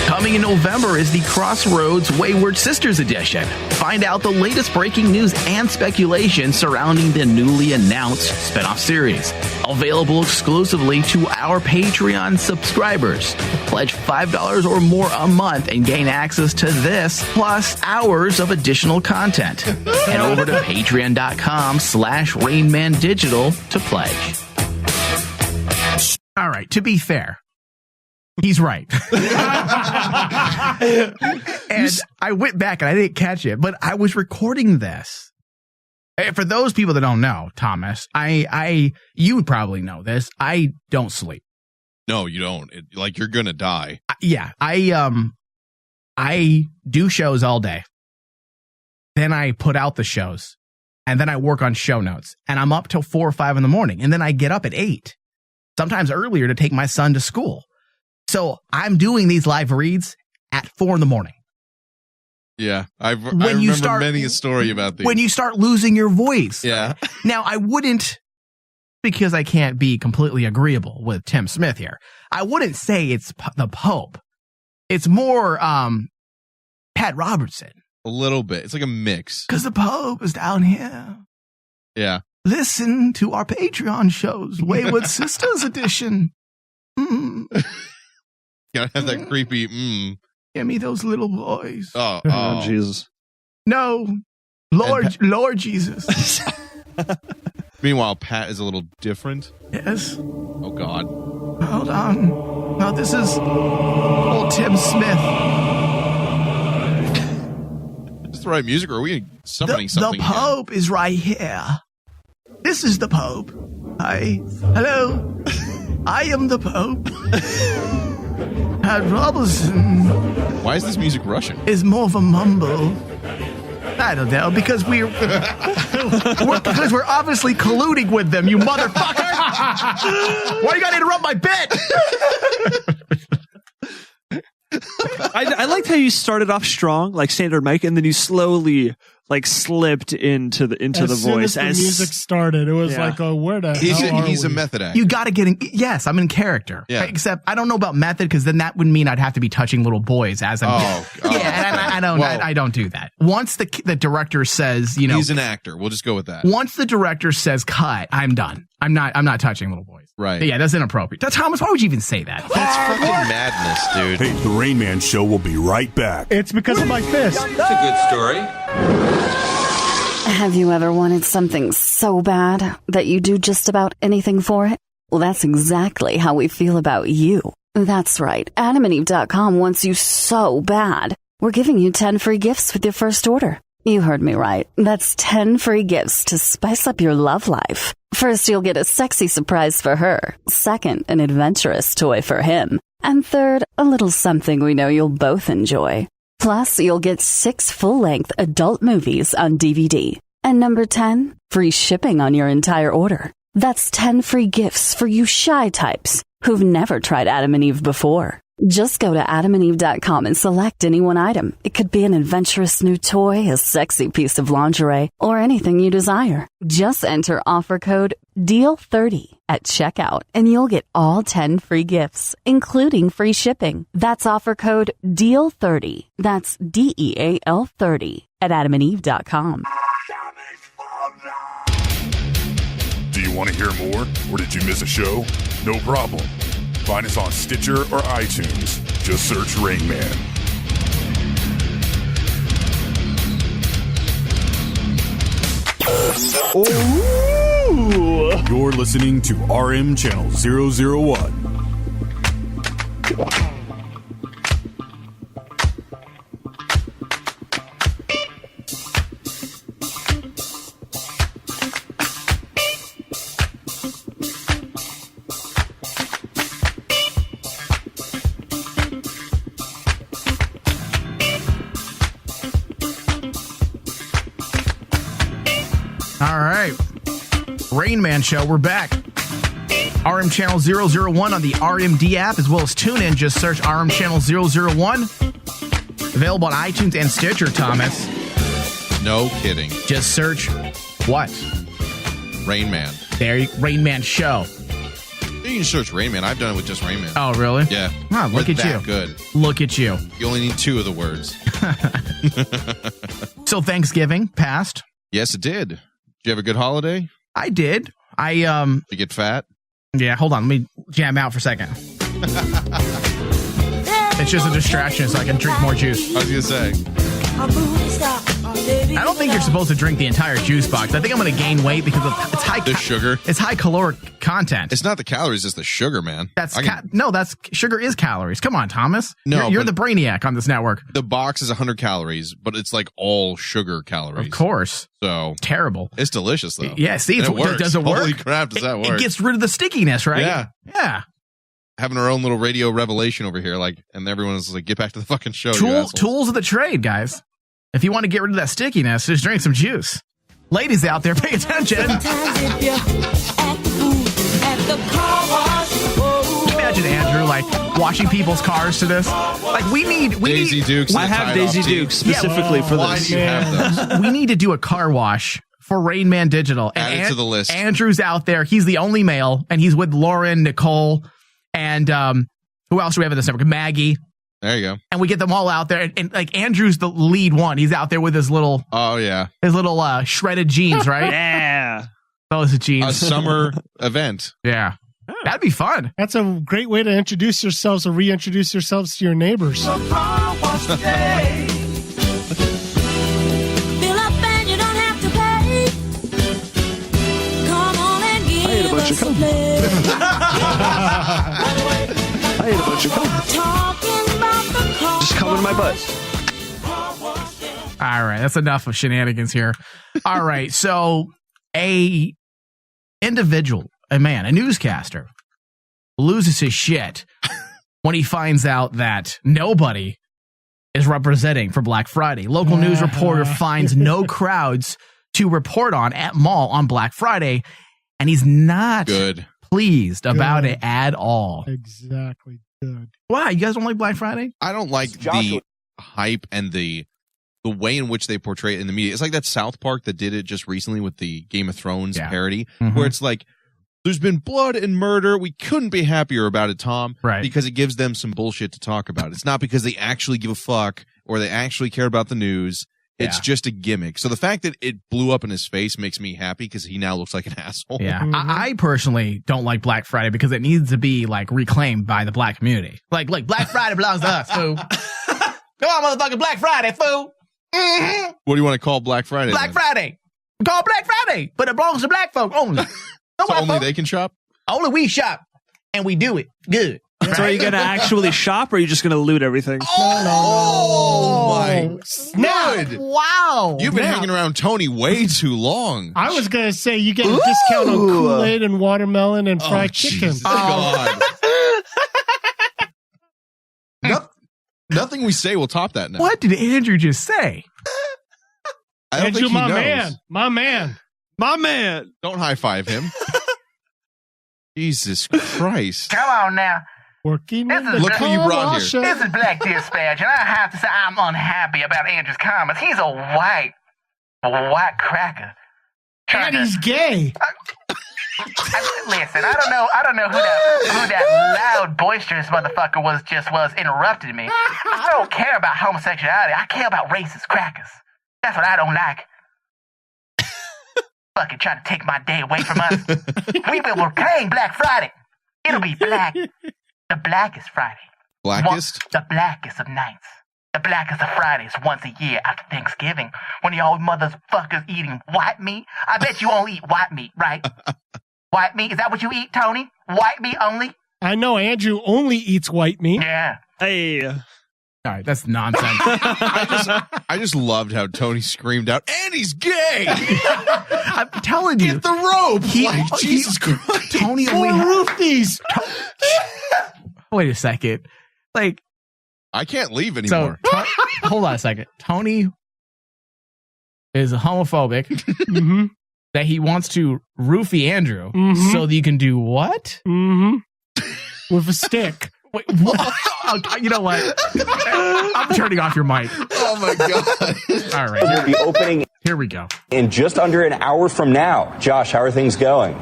Coming in November is the Crossroads Wayward Sisters edition. Find out the latest breaking news and speculation surrounding the newly announced spinoff series. Available exclusively to our Patreon subscribers. Pledge $5 or more a month and gain access to this, plus hours of additional content. Head over to patreon.com/RainmanDigital to pledge. All right, to be fair, he's right. And I went back and I didn't catch it, but I was recording this. For those people that don't know, Thomas, you would probably know this. I don't sleep. No, you don't. Like you're gonna die. Yeah, I do shows all day. Then I put out the shows, and then I work on show notes, and I'm up till 4 or 5 in the morning, and then I get up at 8, sometimes earlier, to take my son to school. So I'm doing these live reads at 4 in the morning. Yeah, I remember many a story about these. When you start losing your voice. Yeah. Now, I wouldn't, because I can't be completely agreeable with Tim Smith here, I wouldn't say it's the Pope. It's more Pat Robertson. A little bit. It's like a mix. Because the Pope is down here. Yeah. Listen to our Patreon shows, Wayward Sisters edition. Gotta have that creepy Give me those little boys. Oh, Jesus. No. Lord Jesus. Meanwhile, Pat is a little different. Yes. Oh, God. Hold on. No, this is old Tim Smith. Is this the right music, or are we summoning something? The Pope is right here. This is the Pope. Hi. Hello. I am the Pope. Pat Robertson. Why is this music Russian? Is more of a mumble. I don't know, because we're obviously colluding with them, you motherfucker! Why you gotta interrupt my bit? I liked how you started off strong, like standard mic, and then you slowly slipped into the voice. As the music started, it was like, "Oh, where the hell are he's we?" a method actor. You got to get in. Yes, I'm in character. Yeah. Except I don't know about method, because then that would mean I'd have to be touching little boys as I'm. Yeah, and I don't do that. Once the director says, he's an actor. We'll just go with that. Once the director says cut, I'm done. I'm not touching little boys. Right. Yeah, that's inappropriate. Thomas, why would you even say that? That's fucking madness, dude. Hey, the Rain Man Show will be right back. It's because of my fist. That's a good story. Have you ever wanted something so bad that you do just about anything for it? Well, that's exactly how we feel about you. That's right. AdamandEve.com wants you so bad. We're giving you 10 free gifts with your first order. You heard me right. That's 10 free gifts to spice up your love life. First, you'll get a sexy surprise for her. Second, an adventurous toy for him. And third, a little something we know you'll both enjoy. Plus, you'll get 6 full-length adult movies on DVD. And number 10, free shipping on your entire order. That's 10 free gifts for you shy types who've never tried Adam and Eve before. Just go to adamandeve.com and select any one item. It could be an adventurous new toy, a sexy piece of lingerie, or anything you desire. Just enter offer code DEAL30 at checkout and you'll get all 10 free gifts, including free shipping. That's offer code DEAL30. That's DEAL30 at adamandeve.com. Do you want to hear more, or did you miss a show? No problem. Find us on Stitcher or iTunes. Just search Rain Man. Ooh. You're listening to RM Channel 001. All right. Rain Man Show, we're back. RM Channel 001 on the RMD app, as well as TuneIn. Just search RM Channel 001. Available on iTunes and Stitcher, Thomas. No kidding. Just search what? Rain Man. Rain Man Show. You can search Rain Man. I've done it with just Rain Man. Oh, really? Yeah. Wow, look at you. Good. Look at you. You only need 2 of the words. So Thanksgiving passed. Yes, it did. Did you have a good holiday? I did. Did you get fat? Yeah, hold on. Let me jam out for a second. It's just a distraction so I can drink more juice. I was going to say. I don't think you're supposed to drink the entire juice box. I think I'm going to gain weight because it's high sugar. It's high caloric content. It's not the calories, it's the sugar, man. That's sugar is calories. Come on, Thomas. No, you're the brainiac on this network. The box is 100 calories, but it's like all sugar calories. Of course. So terrible. It's delicious though. Yeah, see, it works. Does it work? Holy crap, does that work? It gets rid of the stickiness, right? Yeah. Yeah. having our own little radio revelation over here, like, and everyone was like, "Get back to the fucking show." Tools of the trade, guys. If you want to get rid of that stickiness, just drink some juice. Ladies out there, pay attention. Imagine Andrew like washing people's cars to this. Like we need Daisy Dukes. I have Daisy Dukes specifically for why this. do you have those? We need to do a car wash for Rain Man Digital. Add it to the list. Andrew's out there. He's the only male, and he's with Lauren, Nicole, and who else do we have in this network? Maggie. There you go. And we get them all out there, and like Andrew's the lead one. He's out there with his little shredded jeans, right? Yeah, those jeans. A summer event. Yeah. That'd be fun. That's a great way to introduce yourselves or reintroduce yourselves to your neighbors. Fill up and you don't have to pay. Come on and give I ate a bunch of cum. I ate a bunch of cum. Just cum in my butt. All right, that's enough of shenanigans here. All right, so a newscaster loses his shit when he finds out that nobody is representing for Black Friday. Local news reporter finds no crowds to report on at mall on Black Friday, and he's not pleased about it at all. Exactly. Good. Why? You guys don't like Black Friday? I don't like the hype and the way in which they portray it in the media. It's like that South Park that did it just recently with the Game of Thrones parody, where it's like, there's been blood and murder. We couldn't be happier about it, Tom. Right. Because it gives them some bullshit to talk about. It's not because they actually give a fuck or they actually care about the news. It's just a gimmick. So the fact that it blew up in his face makes me happy because he now looks like an asshole. Yeah. I personally don't like Black Friday because it needs to be like reclaimed by the black community. Like Black Friday belongs to us, fool. Come on, motherfucking Black Friday, fool. Mm-hmm. What do you want to call Black Friday? Black Friday. We call it Black Friday, but it belongs to black folk only. So only they can shop? Only we shop, and we do it good. So are you going to actually shop, or are you just going to loot everything? Oh my snap. Wow. You've been hanging around Tony way too long. I was going to say you get a discount on Kool-Aid and watermelon and fried chicken. God. Nothing we say will top that now. What did Andrew just say? I don't Andrew, think he knows. My man. Don't high five him. Jesus Christ. Come on now. Look who you brought here. This is Black Dispatch, and I have to say I'm unhappy about Andrew's comments. He's a white cracker. And he's gay. Listen, I don't know who that loud, boisterous motherfucker was interrupting me. I don't care about homosexuality. I care about racist crackers. That's what I don't like. Fucking trying to take my day away from us. We will reclaim Black Friday. It'll be black. The blackest Friday. Blackest? The blackest of nights. The blackest of Fridays once a year after Thanksgiving. When y'all motherfuckers eating white meat. I bet you only eat white meat, right? White meat? Is that what you eat, Tony? White meat only? I know Andrew only eats white meat. Yeah. Hey. All right, that's nonsense. I just loved how Tony screamed out, and he's gay! I'm telling you. Get the rope! Jesus Christ. Tony only roofies. Wait a second. Like, I can't leave anymore. So, hold on a second. Tony is homophobic. Mm-hmm. That he wants to roofie Andrew so that you can do what? Mm-hmm. With a stick. Wait, what? You know what? I'm turning off your mic. Oh my God. All right. You'll be opening. Here we go. In just under an hour from now. Josh, how are things going?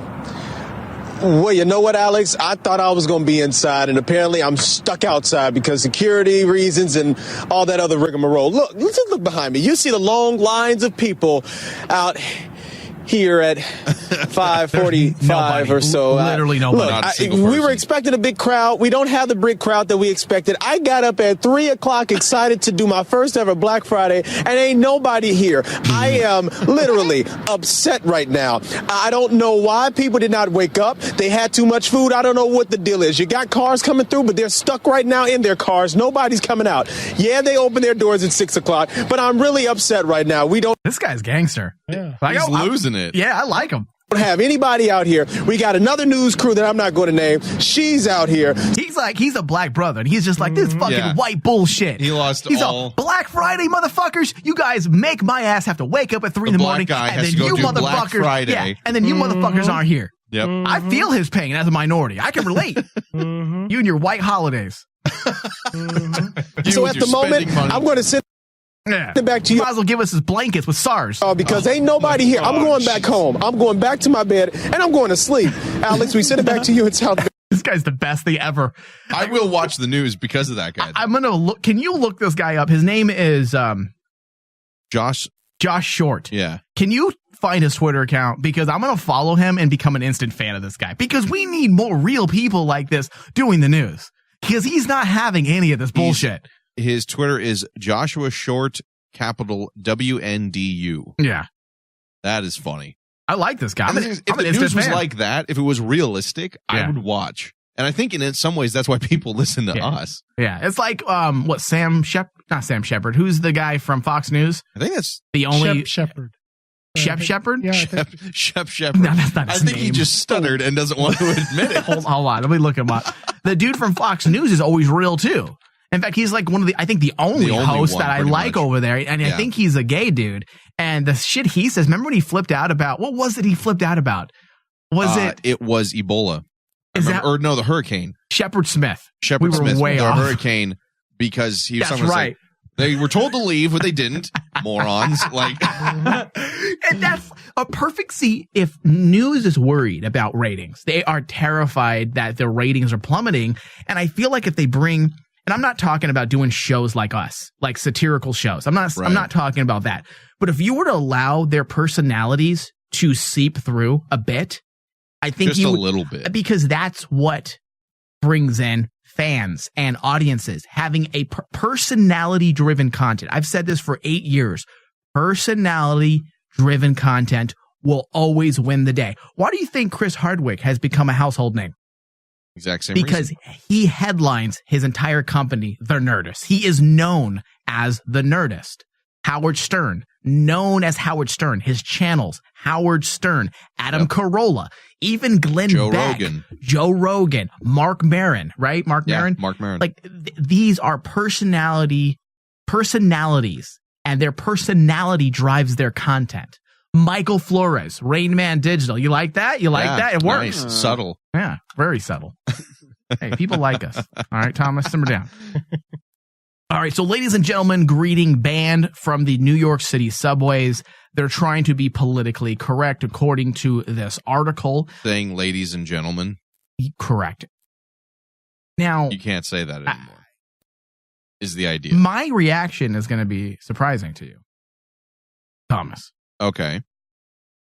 Well, you know what, Alex? I thought I was going to be inside, and apparently I'm stuck outside because security reasons and all that other rigmarole. Look, let's just look behind me. You see the long lines of people out here at 5:45 or so. Literally nobody. Look, we were expecting a big crowd. We don't have the big crowd that we expected. I got up at 3 o'clock excited to do my first ever Black Friday, and ain't nobody here. I am literally upset right now. I don't know why people did not wake up. They had too much food. I don't know what the deal is. You got cars coming through, but they're stuck right now in their cars. Nobody's coming out. Yeah, they open their doors at 6 o'clock, but I'm really upset right now. This guy's gangster. Yeah. He's losing it. Yeah, I like him. don't have anybody out here. We got another news crew that I'm not going to name. She's out here. He's a black brother, and he's just like, this fucking white bullshit. He lost He's all. a Black Friday, motherfuckers. You guys make my ass have to wake up at 3 in the morning, and then you motherfuckers, and then you motherfuckers aren't here. Yep. I feel his pain as a minority. I can relate. You and your white holidays. So at the moment, I'm going to sit. Yeah. Back to you. Might as well give us his blankets with SARS. Because ain't nobody here. I'm going back home. I'm going back to my bed, and I'm going to sleep. Alex, we send it back to you in South. This guy's the best thing ever. I will watch the news because of that guy. I'm gonna look. Can you look this guy up? His name is Josh Short. Yeah. Can you find his Twitter account? Because I'm gonna follow him and become an instant fan of this guy. Because we need more real people like this doing the news. Because he's not having any of this bullshit. His Twitter is Joshua Short, capital WNDU. Yeah. That is funny. I like this guy. If the news was like that, if it was realistic, I would watch. And I think in some ways that's why people listen to us. Yeah. It's like, not Sam Shepard. Who's the guy from Fox News? I think that's the only Shepard. Shep Shepard? Yeah, Shep Shepard. No, that's not his name. I think he just stuttered and doesn't want to admit it. Hold on. Let me look him up. The dude from Fox News is always real too. In fact, he's like one of the only hosts that I like over there. And I think he's a gay dude. And the shit he says, remember when he flipped out about, what was it he flipped out about? It was Ebola. The hurricane. Shepard Smith. Shepard Smith. Way the off. hurricane, because he was That's right. They were told to leave, but they didn't. Morons. And that's a perfect if news is worried about ratings, they are terrified that their ratings are plummeting. And I feel like if they bring, and I'm not talking about doing shows like us, like satirical shows. I'm not talking about that. But if you were to allow their personalities to seep through a bit, I think just a little bit, because that's what brings in fans and audiences, having a personality driven content. I've said this for 8 years. Personality driven content will always win the day. Why do you think Chris Hardwick has become a household name? Exact same because reason. He headlines his entire company, The Nerdist. He is known as The Nerdist. Howard Stern, known as Howard Stern. His channels, Howard Stern, Adam Carolla, even Glenn Beck, Joe Rogan, Mark Maron, right? Mark Maron? Mark Maron. Like, these are personalities, and their personality drives their content. Michael Flores, Rain Man Digital. You like that? You like that? It works. Nice. Subtle. Yeah, very subtle. Hey, people like us. All right, Thomas, simmer down. All right, so ladies and gentlemen, greeting banned from the New York City subways. They're trying to be politically correct, according to this article. Saying ladies and gentlemen. Correct. Now, you can't say that anymore, is the idea. My reaction is going to be surprising to you, Thomas. Okay.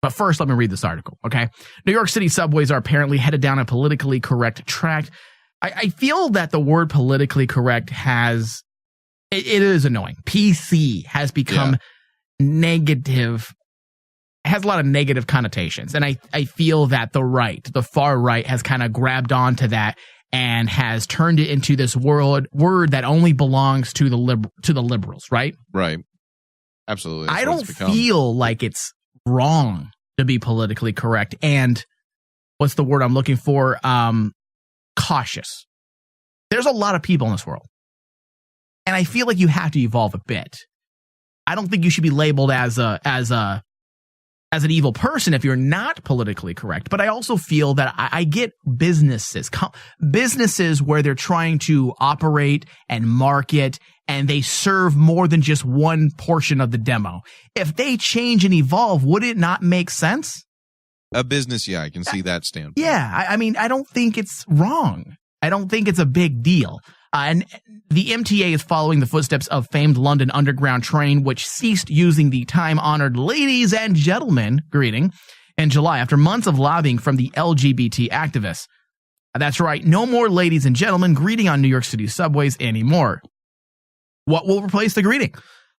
But first, let me read this article, okay? New York City subways are apparently headed down a politically correct track. I feel that the word politically correct has... It is annoying. PC has become negative, has a lot of negative connotations. And I feel that the far right has kind of grabbed onto that and has turned it into this word that only belongs to the liberals, right? Right. Absolutely. I don't feel like it's wrong to be politically correct. And what's the word I'm looking for? Cautious. There's a lot of people in this world. And I feel like you have to evolve a bit. I don't think you should be labeled as an evil person if you're not politically correct. But I also feel that I get businesses where they're trying to operate and market, and they serve more than just one portion of the demo. If they change and evolve, would it not make sense? A business, I can see that standpoint. Yeah, I mean, I don't think it's wrong. I don't think it's a big deal. And the MTA is following the footsteps of famed London Underground train, which ceased using the time-honored ladies and gentlemen greeting in July after months of lobbying from the LGBT activists. That's right, no more ladies and gentlemen greeting on New York City subways anymore. What will replace the greeting?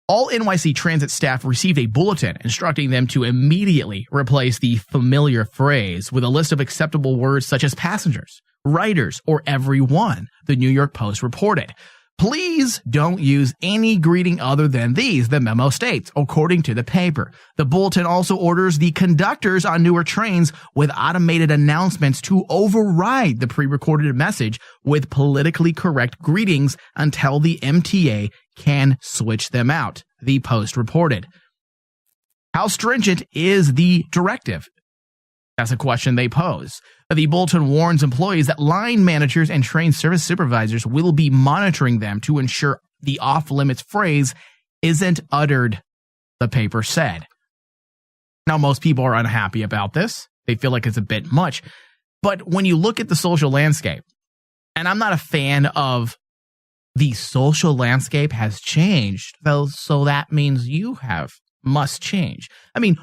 All NYC transit staff received a bulletin instructing them to immediately replace the familiar phrase with a list of acceptable words such as passengers, riders, or everyone, the New York Post reported. Please don't use any greeting other than these, the memo states, according to the paper. The bulletin also orders the conductors on newer trains with automated announcements to override the pre-recorded message with politically correct greetings until the MTA can switch them out, the Post reported. How stringent is the directive? That's a question they pose. The bulletin warns employees that line managers and train service supervisors will be monitoring them to ensure the off-limits phrase isn't uttered, the paper said. Now, most people are unhappy about this. They feel like it's a bit much. But when you look at the social landscape, and I'm not a fan of the social landscape has changed, so that means you must change. I mean,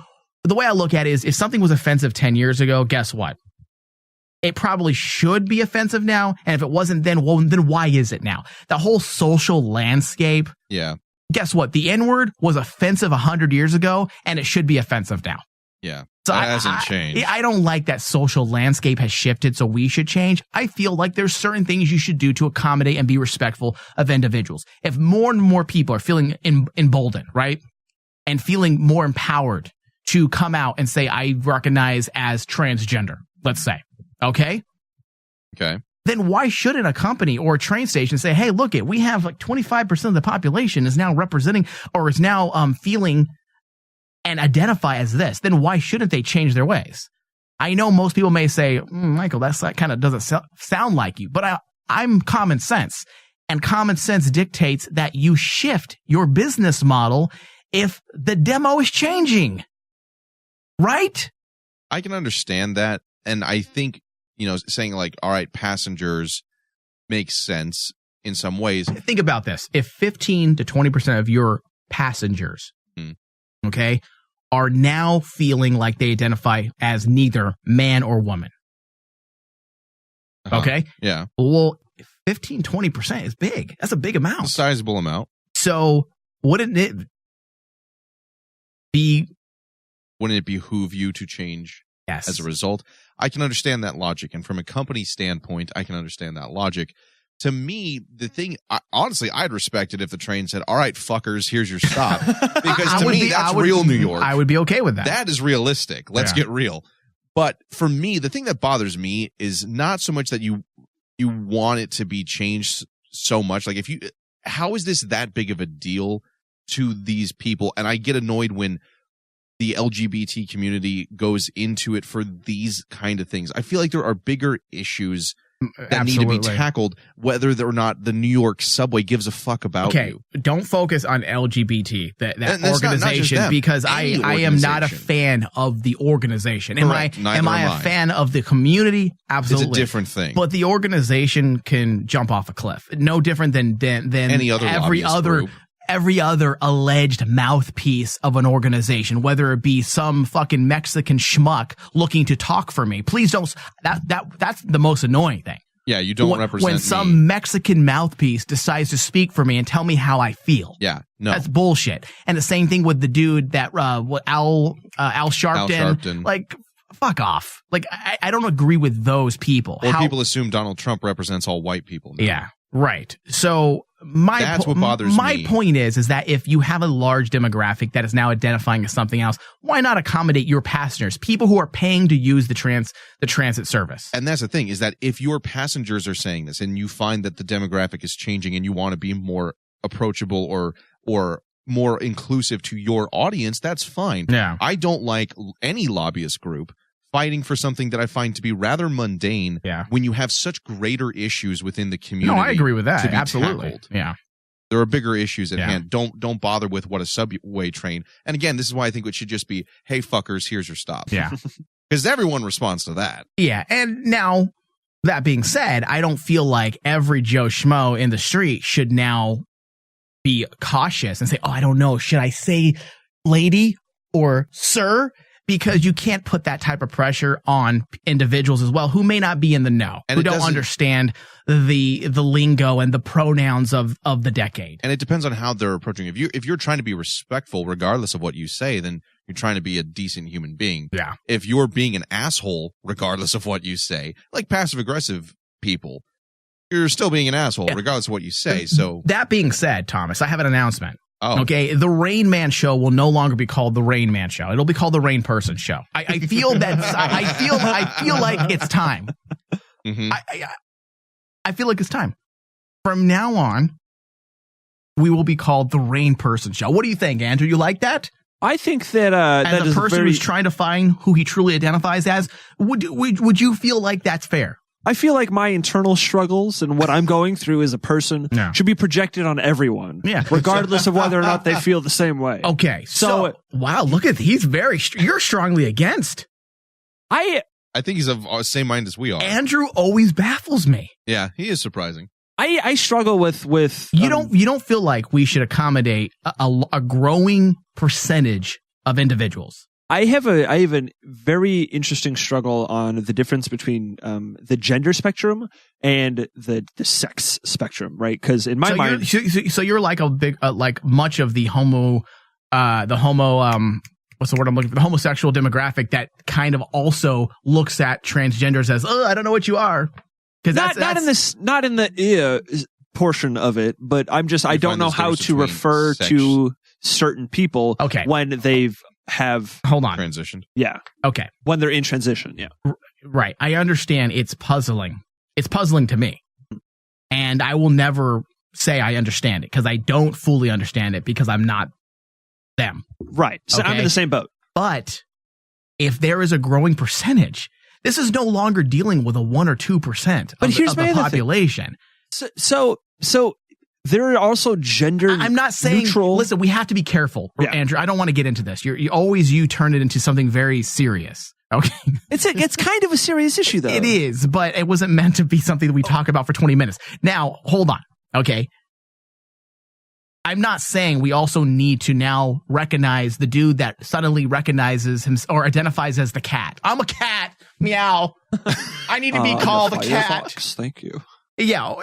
the way I look at it is if something was offensive 10 years ago, guess what? It probably should be offensive now. And if it wasn't then, well, then why is it now? The whole social landscape. Yeah. Guess what? The N-word was offensive 100 years ago, and it should be offensive now. Yeah. So that hasn't changed. I don't like that social landscape has shifted, so we should change. I feel like there's certain things you should do to accommodate and be respectful of individuals. If more and more people are feeling emboldened, right? And feeling more empowered to come out and say, I recognize as transgender, let's say. Okay? Okay. Then why shouldn't a company or a train station say, hey, look we have like 25% of the population is now representing or is now feeling and identify as this. Then why shouldn't they change their ways? I know most people may say, Michael, that kind of doesn't sound like you, but I'm common sense. And common sense dictates that you shift your business model if the demo is changing. Right? I can understand that. And I think, saying like, all right, passengers makes sense in some ways. Think about this. If 15 to 20% of your passengers, okay, are now feeling like they identify as neither man or woman. Okay? Yeah. Well, 15, 20% is big. That's a big amount. A sizable amount. So wouldn't it behoove you to change as a result? I can understand that logic. And from a company standpoint, I can understand that logic. To me, the thing, honestly, I'd respect it if the train said, all right, fuckers, here's your stop. Because to me, that's real New York. I would be okay with that. That is realistic. Let's get real. But for me, the thing that bothers me is not so much that you want it to be changed so much. Like how is this that big of a deal to these people? And I get annoyed when the LGBT community goes into it for these kind of things. I feel like there are bigger issues that need to be tackled, whether or not the New York subway gives a fuck about you. Don't focus on LGBT, that organization, because I am not a fan of the organization. Am I a fan of the community? Absolutely. It's a different thing. But the organization can jump off a cliff. No different than any other every other alleged mouthpiece of an organization, whether it be some fucking Mexican schmuck looking to talk for me. Please don't. That's the most annoying thing. Yeah, you don't represent when some Mexican mouthpiece decides to speak for me and tell me how I feel. Yeah, no, that's bullshit. And the same thing with the dude that Al Sharpton. Like, fuck off. Like, I don't agree with those people. Or people assume Donald Trump represents all white people now. Yeah, right. So that's what bothers me. My point is that if you have a large demographic that is now identifying as something else, why not accommodate your passengers, people who are paying to use the transit service? And that's the thing, is that if your passengers are saying this and you find that the demographic is changing and you want to be more approachable or more inclusive to your audience, that's fine. Yeah. I don't like any lobbyist group fighting for something that I find to be rather mundane when you have such greater issues within the community. No, I agree with that. To be Absolutely. Tackled. Yeah. There are bigger issues at hand. Don't bother with what a subway train. And again, this is why I think it should just be, hey, fuckers, here's your stop. Yeah. Because everyone responds to that. Yeah. And now, that being said, I don't feel like every Joe Schmo in the street should now be cautious and say, oh, I don't know. Should I say lady or sir? Because you can't put that type of pressure on individuals as well who may not be in the know, and who don't understand the lingo and the pronouns of the decade. And it depends on how they're approaching. If you're trying to be respectful, regardless of what you say, then you're trying to be a decent human being. Yeah. If you're being an asshole, regardless of what you say, like passive aggressive people, you're still being an asshole, regardless of what you say. So that being said, Thomas, I have an announcement. Oh. Okay, the Rain Man Show will no longer be called the Rain Man Show. It'll be called the Rain Person Show. I feel that. I feel like it's time. Mm-hmm. I feel like it's time. From now on, we will be called the Rain Person Show. What do you think, Andrew? You like that? I think that as that a person who's trying to find who he truly identifies as, would you feel like that's fair? I feel like my internal struggles and what I'm going through as a person should be projected on everyone, regardless of whether or not they feel the same way. Okay, so wow, look at he's you're strongly against. I think he's of the same mind as we are. Andrew always baffles me. Yeah, he is surprising. I struggle with you don't feel like we should accommodate a growing percentage of individuals. I have a very interesting struggle on the difference between the gender spectrum and the sex spectrum, right? Because in my mind, so you're like a big like much of the what's the word I'm looking for? The homosexual demographic that kind of also looks at transgenders as, I don't know what you are. Because not in the portion of it, but I don't know how to refer to certain people when they've transitioned. Yeah. Okay. When they're in transition. Yeah. Right. I understand. It's puzzling. It's puzzling to me. And I will never say I understand it because I don't fully understand it because I'm not them. Right. So I'm in the same boat. But if there is a growing percentage, this is no longer dealing with a 1 or 2% of the population. So there are also gender. I'm not saying neutral. Listen, we have to be careful, Andrew. I don't want to get into this. You turn it into something very serious. Okay, it's kind of a serious issue, though. It is, but it wasn't meant to be something that we talk about for 20 minutes. Now, hold on. Okay, I'm not saying we also need to now recognize the dude that suddenly recognizes him or identifies as the cat. I'm a cat. Meow. I need to be called a cat. Thank you. Yeah,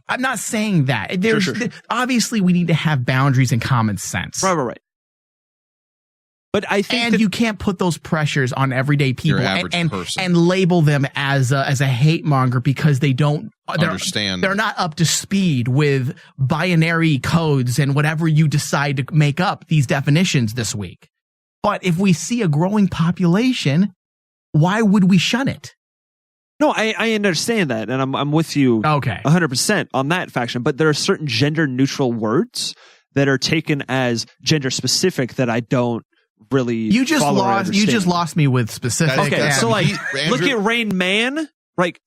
I'm not saying that. There's obviously we need to have boundaries and common sense. Right. But I think you can't put those pressures on everyday people person. and label them as a hate monger because they don't understand. They're not up to speed with binary codes and whatever you decide to make up these definitions this week. But if we see a growing population, why would we shun it? No, I understand that, and I'm with you 100% on that faction, but there are certain gender-neutral words that are taken as gender-specific that I don't really You just lost me with specific. Okay, so like, look at Rain Man, like,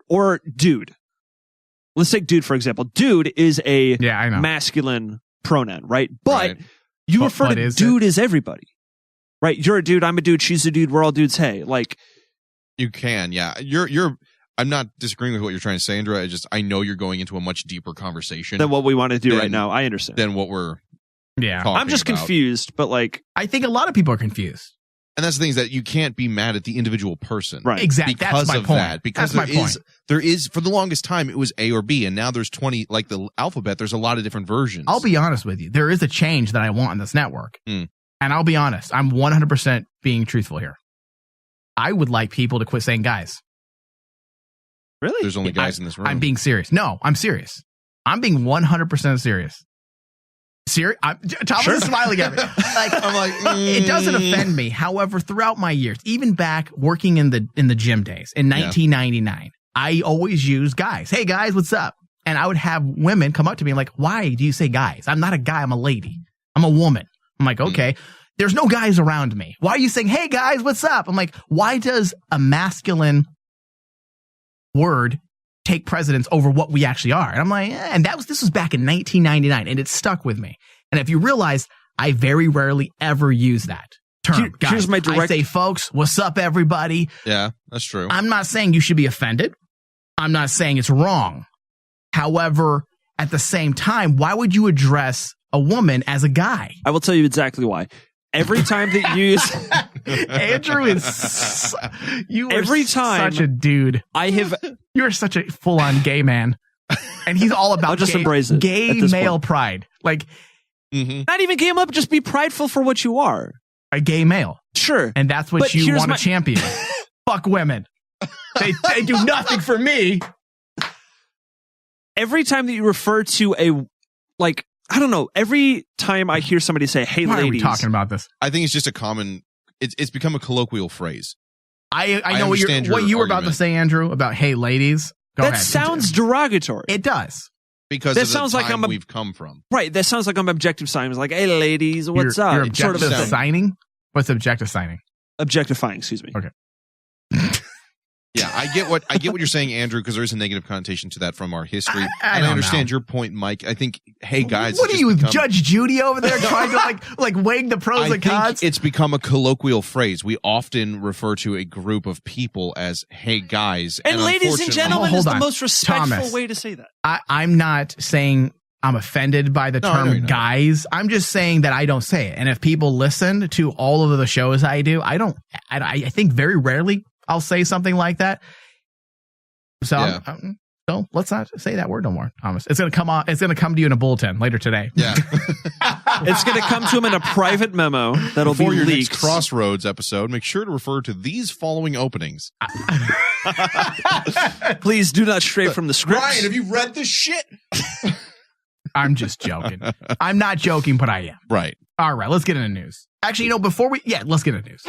or dude. Let's take dude, for example. Dude is a masculine pronoun, right? But you refer to dude as everybody, right? You're a dude, I'm a dude, she's a dude, we're all dudes, hey, like... You can, yeah. I'm not disagreeing with what you're trying to say, Andrew. I know you're going into a much deeper conversation than what we want to do right now. I understand. Than what we're I'm just confused, but like I think a lot of people are confused. And that's the thing is that you can't be mad at the individual person. Right. Exactly. Because that's my of point. that. Because there is for the longest time it was A or B, and now there's 20, like the alphabet, there's a lot of different versions. I'll be honest with you. There is a change that I want in this network. And I'll be honest, I'm 100% being truthful here. I would like people to quit saying guys. Really? There's only guys in this room. I'm being serious. No, I'm serious. I'm being 100% serious. Serious? Thomas is smiling at me. I'm like, it doesn't offend me. However, throughout my years, even back working in the gym days in 1999, I always used guys. Hey guys, what's up? And I would have women come up to me and like, why do you say guys? I'm not a guy. I'm a lady. I'm a woman. I'm like, okay. There's no guys around me. Why are you saying, hey guys, what's up? I'm like, why does a masculine word take precedence over what we actually are? And I'm like, and this was back in 1999 and it stuck with me. And if you realize, I very rarely ever use that term. Guys, here's my direct... I say, folks, what's up, everybody? Yeah, that's true. I'm not saying you should be offended. I'm not saying it's wrong. However, at the same time, why would you address a woman as a guy? I will tell you exactly why. Every time that you use Andrew is such a dude. You're such a full-on gay man. And he's all about I'll just embrace it gay male pride. Like not even gay up, just be prideful for what you are. A gay male. Sure. And that's what you want to champion. Fuck women. They do nothing for me. every time that you refer to a, like, I don't know, every time I hear somebody say, hey, Why ladies. are we talking about this? I think it's just a common, it's become a colloquial phrase. I know what you were about to say, Andrew, about hey, ladies. Go ahead. Sounds derogatory. It does. Because that sounds like we've come from. Right. That sounds like I'm objective signing. It's like, hey, ladies, what's up? You're objective signing? What's objective signing? Objectifying, excuse me. Okay. Yeah, I get what you're saying, Andrew, because there is a negative connotation to that from our history. I understand your point, Mike. I think, hey guys, what are you, Judge Judy over there trying to like weighing the pros and cons? Think it's become a colloquial phrase. We often refer to a group of people as hey guys, and ladies and gentlemen is the most respectful Thomas, way to say that. I'm not saying I'm offended by the term guys. I'm just saying that I don't say it. And if people listen to all of the shows I do, I think very rarely I'll say something like that. So, so let's not say that word no more, Thomas. It's gonna come on. It's gonna come to you in a bulletin later today. Yeah, it's gonna come to him in a private memo that'll Before be your leaked. Next Crossroads episode, make sure to refer to these following openings. Please do not stray from the script. Ryan, have you read this shit? I'm just joking. I'm not joking, but I am. Right. All right. Let's get into news. Actually, let's get into news.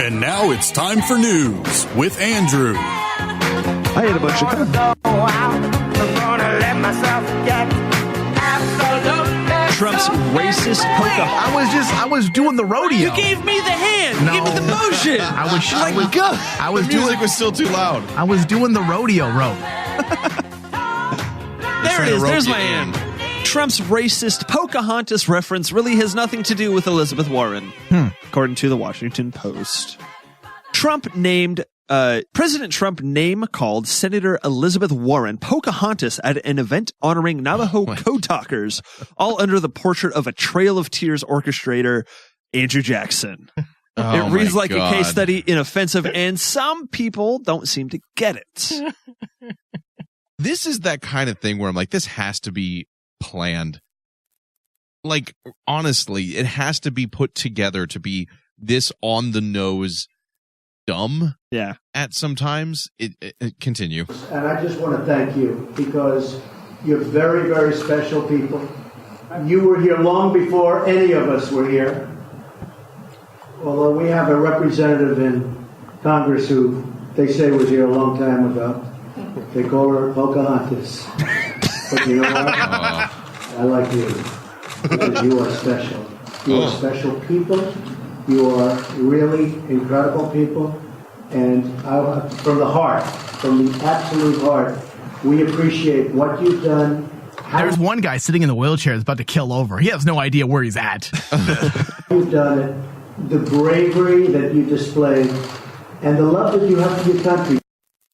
And now it's time for news with Andrew. I ate a bunch of Trump's racist polka. I was doing the rodeo. You gave me the hand. No. You gave me the motion. The music was still too loud. I was doing the rodeo rope. There it is. There's my hand. Trump's racist Pocahontas reference really has nothing to do with Elizabeth Warren, according to the Washington Post. President Trump name-called Senator Elizabeth Warren Pocahontas at an event honoring Navajo code talkers, all under the portrait of a Trail of Tears orchestrator, Andrew Jackson. It reads like a case study in offensive, and some people don't seem to get it. This is that kind of thing where I'm like, this has to be planned. Like, honestly, it has to be put together to be this on the nose dumb. Yeah. At sometimes it continue. And I just want to thank you because you're very, very special people. You were here long before any of us were here. Although we have a representative in Congress who they say was here a long time ago. They call her Pocahontas. But you know what? I like you. Because you are special. You are special people. You are really incredible people. And from the heart, from the absolute heart, we appreciate what you've done. There's one guy sitting in the wheelchair that's about to kill over. He has no idea where he's at. You've done it. The bravery that you displayed. And the love that you have for your country.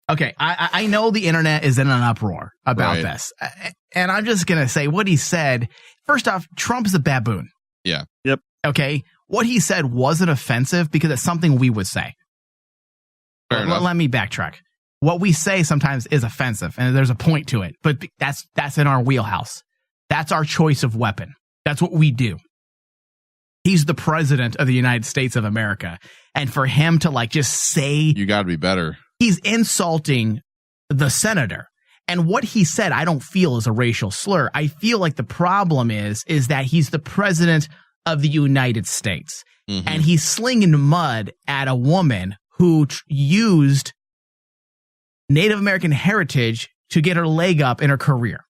Okay, I know the internet is in an uproar about this. And I'm just going to say what he said. First off, Trump is a baboon. Yeah. Yep. Okay, what he said wasn't offensive because it's something we would say. Let me backtrack. What we say sometimes is offensive, and there's a point to it. But that's in our wheelhouse. That's our choice of weapon. That's what we do. He's the president of the United States of America. And for him to just say... You got to be better. He's insulting the senator. And what he said, I don't feel is a racial slur. I feel like the problem is that he's the president of the United States. Mm-hmm. And he's slinging mud at a woman who used Native American heritage to get her leg up in her career.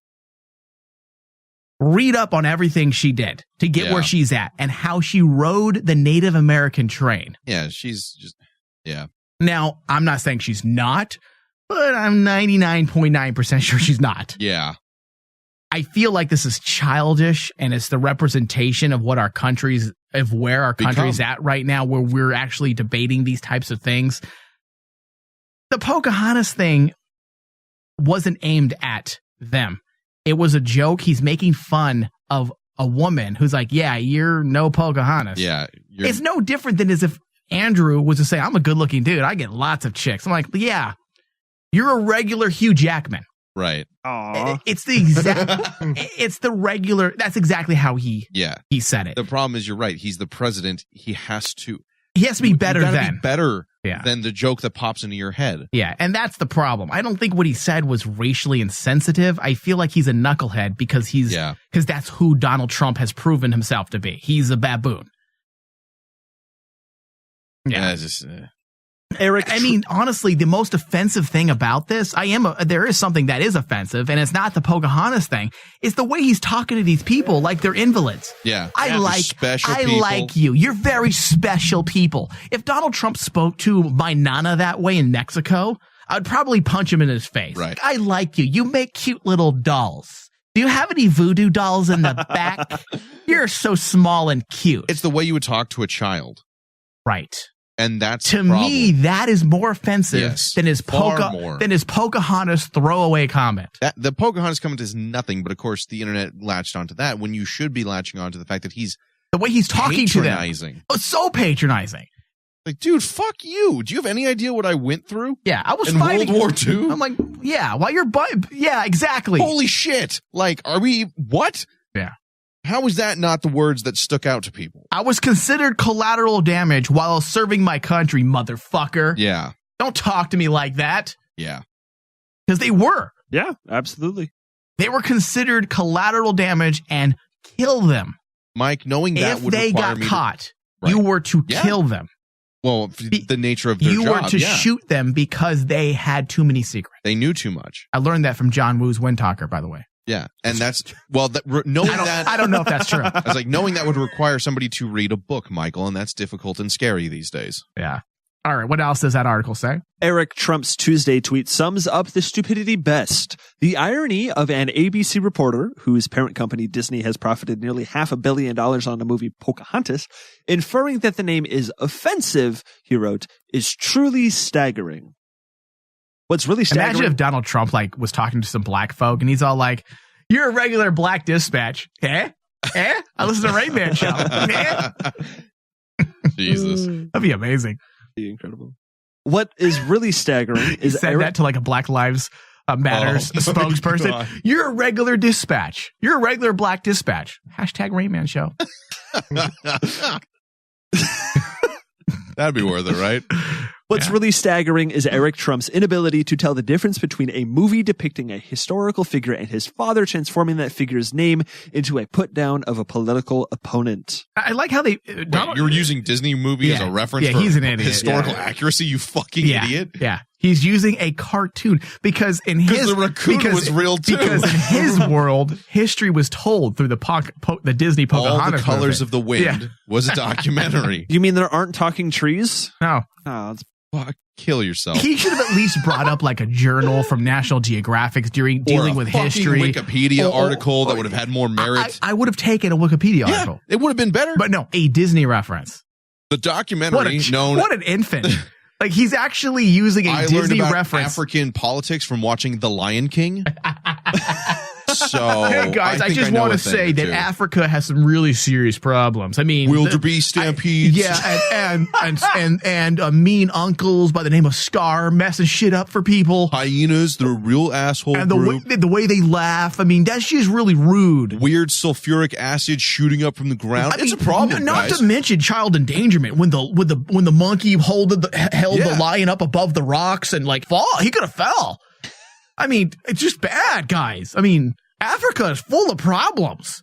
Read up on everything she did to get where she's at and how she rode the Native American train. Yeah, she's just, yeah. Now, I'm not saying she's not, but I'm 99.9% sure she's not. Yeah. I feel like this is childish, and it's the representation of what our country's, of where our country's at right now, where we're actually debating these types of things. The Pocahontas thing wasn't aimed at them. It was a joke. He's making fun of a woman who's like, yeah, you're no Pocahontas. Yeah. It's no different than as if Andrew was to say, I'm a good looking dude. I get lots of chicks. I'm like, yeah, you're a regular Hugh Jackman. Right. Aww. It's the exact, it's the regular, that's exactly how he said it. The problem is you're right. He's the president. He has to be better than. Be better than the joke that pops into your head. Yeah, and that's the problem. I don't think what he said was racially insensitive. I feel like he's a knucklehead because because that's who Donald Trump has proven himself to be. He's a baboon. Yeah. Eric, I mean, honestly, the most offensive thing about this, there is something that is offensive, and it's not the Pocahontas thing. It's the way he's talking to these people like they're invalids. Yeah. I like you. You're very special people. If Donald Trump spoke to my Nana that way in Mexico, I'd probably punch him in his face. Right. I like you. You make cute little dolls. Do you have any voodoo dolls in the back? You're so small and cute. It's the way you would talk to a child. Right. And that's to me, that is more offensive than his Pocahontas throwaway comment. The Pocahontas comment is nothing, but of course the internet latched onto that when you should be latching onto the fact that the way he's talking to them. So patronizing. Like, dude, fuck you. Do you have any idea what I went through? Yeah, I was in fighting World War II. I'm like, yeah, while you're yeah, exactly. Holy shit! Like, are we what? Yeah. How is that not the words that stuck out to people? I was considered collateral damage while serving my country, motherfucker. Yeah. Don't talk to me like that. Yeah. Because they were. Yeah, absolutely. They were considered collateral damage and kill them. Mike, knowing that would require if they got caught, you were to kill them. Well, the nature of their job. You were to shoot them because they had too many secrets. They knew too much. I learned that from John Woo's Wind Talker, by the way. Yeah, and that's knowing that. I don't know if that's true. I was like, knowing that would require somebody to read a book, Michael, and that's difficult and scary these days. Yeah. All right. What else does that article say? Eric Trump's Tuesday tweet sums up the stupidity best. The irony of an ABC reporter, whose parent company Disney has profited nearly $500 million on the movie Pocahontas, inferring that the name is offensive, he wrote, is truly staggering. What's really staggering? Imagine if Donald Trump was talking to some black folk and he's all like, "You're a regular black dispatch." I listen to Rain Man show. Jesus. That'd be amazing. Be incredible. What is really staggering is said that to like a Black Lives Matters spokesperson. God. You're a regular dispatch. You're a regular black dispatch. # Rain Man show. That'd be worth it, right? What's really staggering is Eric Trump's inability to tell the difference between a movie depicting a historical figure and his father transforming that figure's name into a put down of a political opponent. I like how they... you're using Disney movie as a reference for he's an idiot. Historical accuracy, you fucking idiot. Yeah. He's using a cartoon because in his... the raccoon was real too. Because in his world, history was told through the Disney Pocahontas All the Colors movie. of the Wind was a documentary. You mean there aren't talking trees? No. Oh, it's kill yourself. He should have at least brought up like a journal from National Geographic dealing with history. Wikipedia article that would have had more merit. I would have taken a Wikipedia article. It would have been better. But no, a Disney reference. The documentary What an infant. Like he's actually using a Disney reference. African politics from watching The Lion King. So, hey guys, I just want to say that Africa has some really serious problems. I mean, wildebeest stampedes, and mean uncles by the name of Scar messing shit up for people. Hyenas, they're a real asshole. And the way they laugh, I mean, that's just really rude. Weird sulfuric acid shooting up from the ground. It's a problem. Not to mention child endangerment. When the monkey held the lion up above the rocks and he could have fell. I mean, it's just bad, guys. I mean, Africa is full of problems.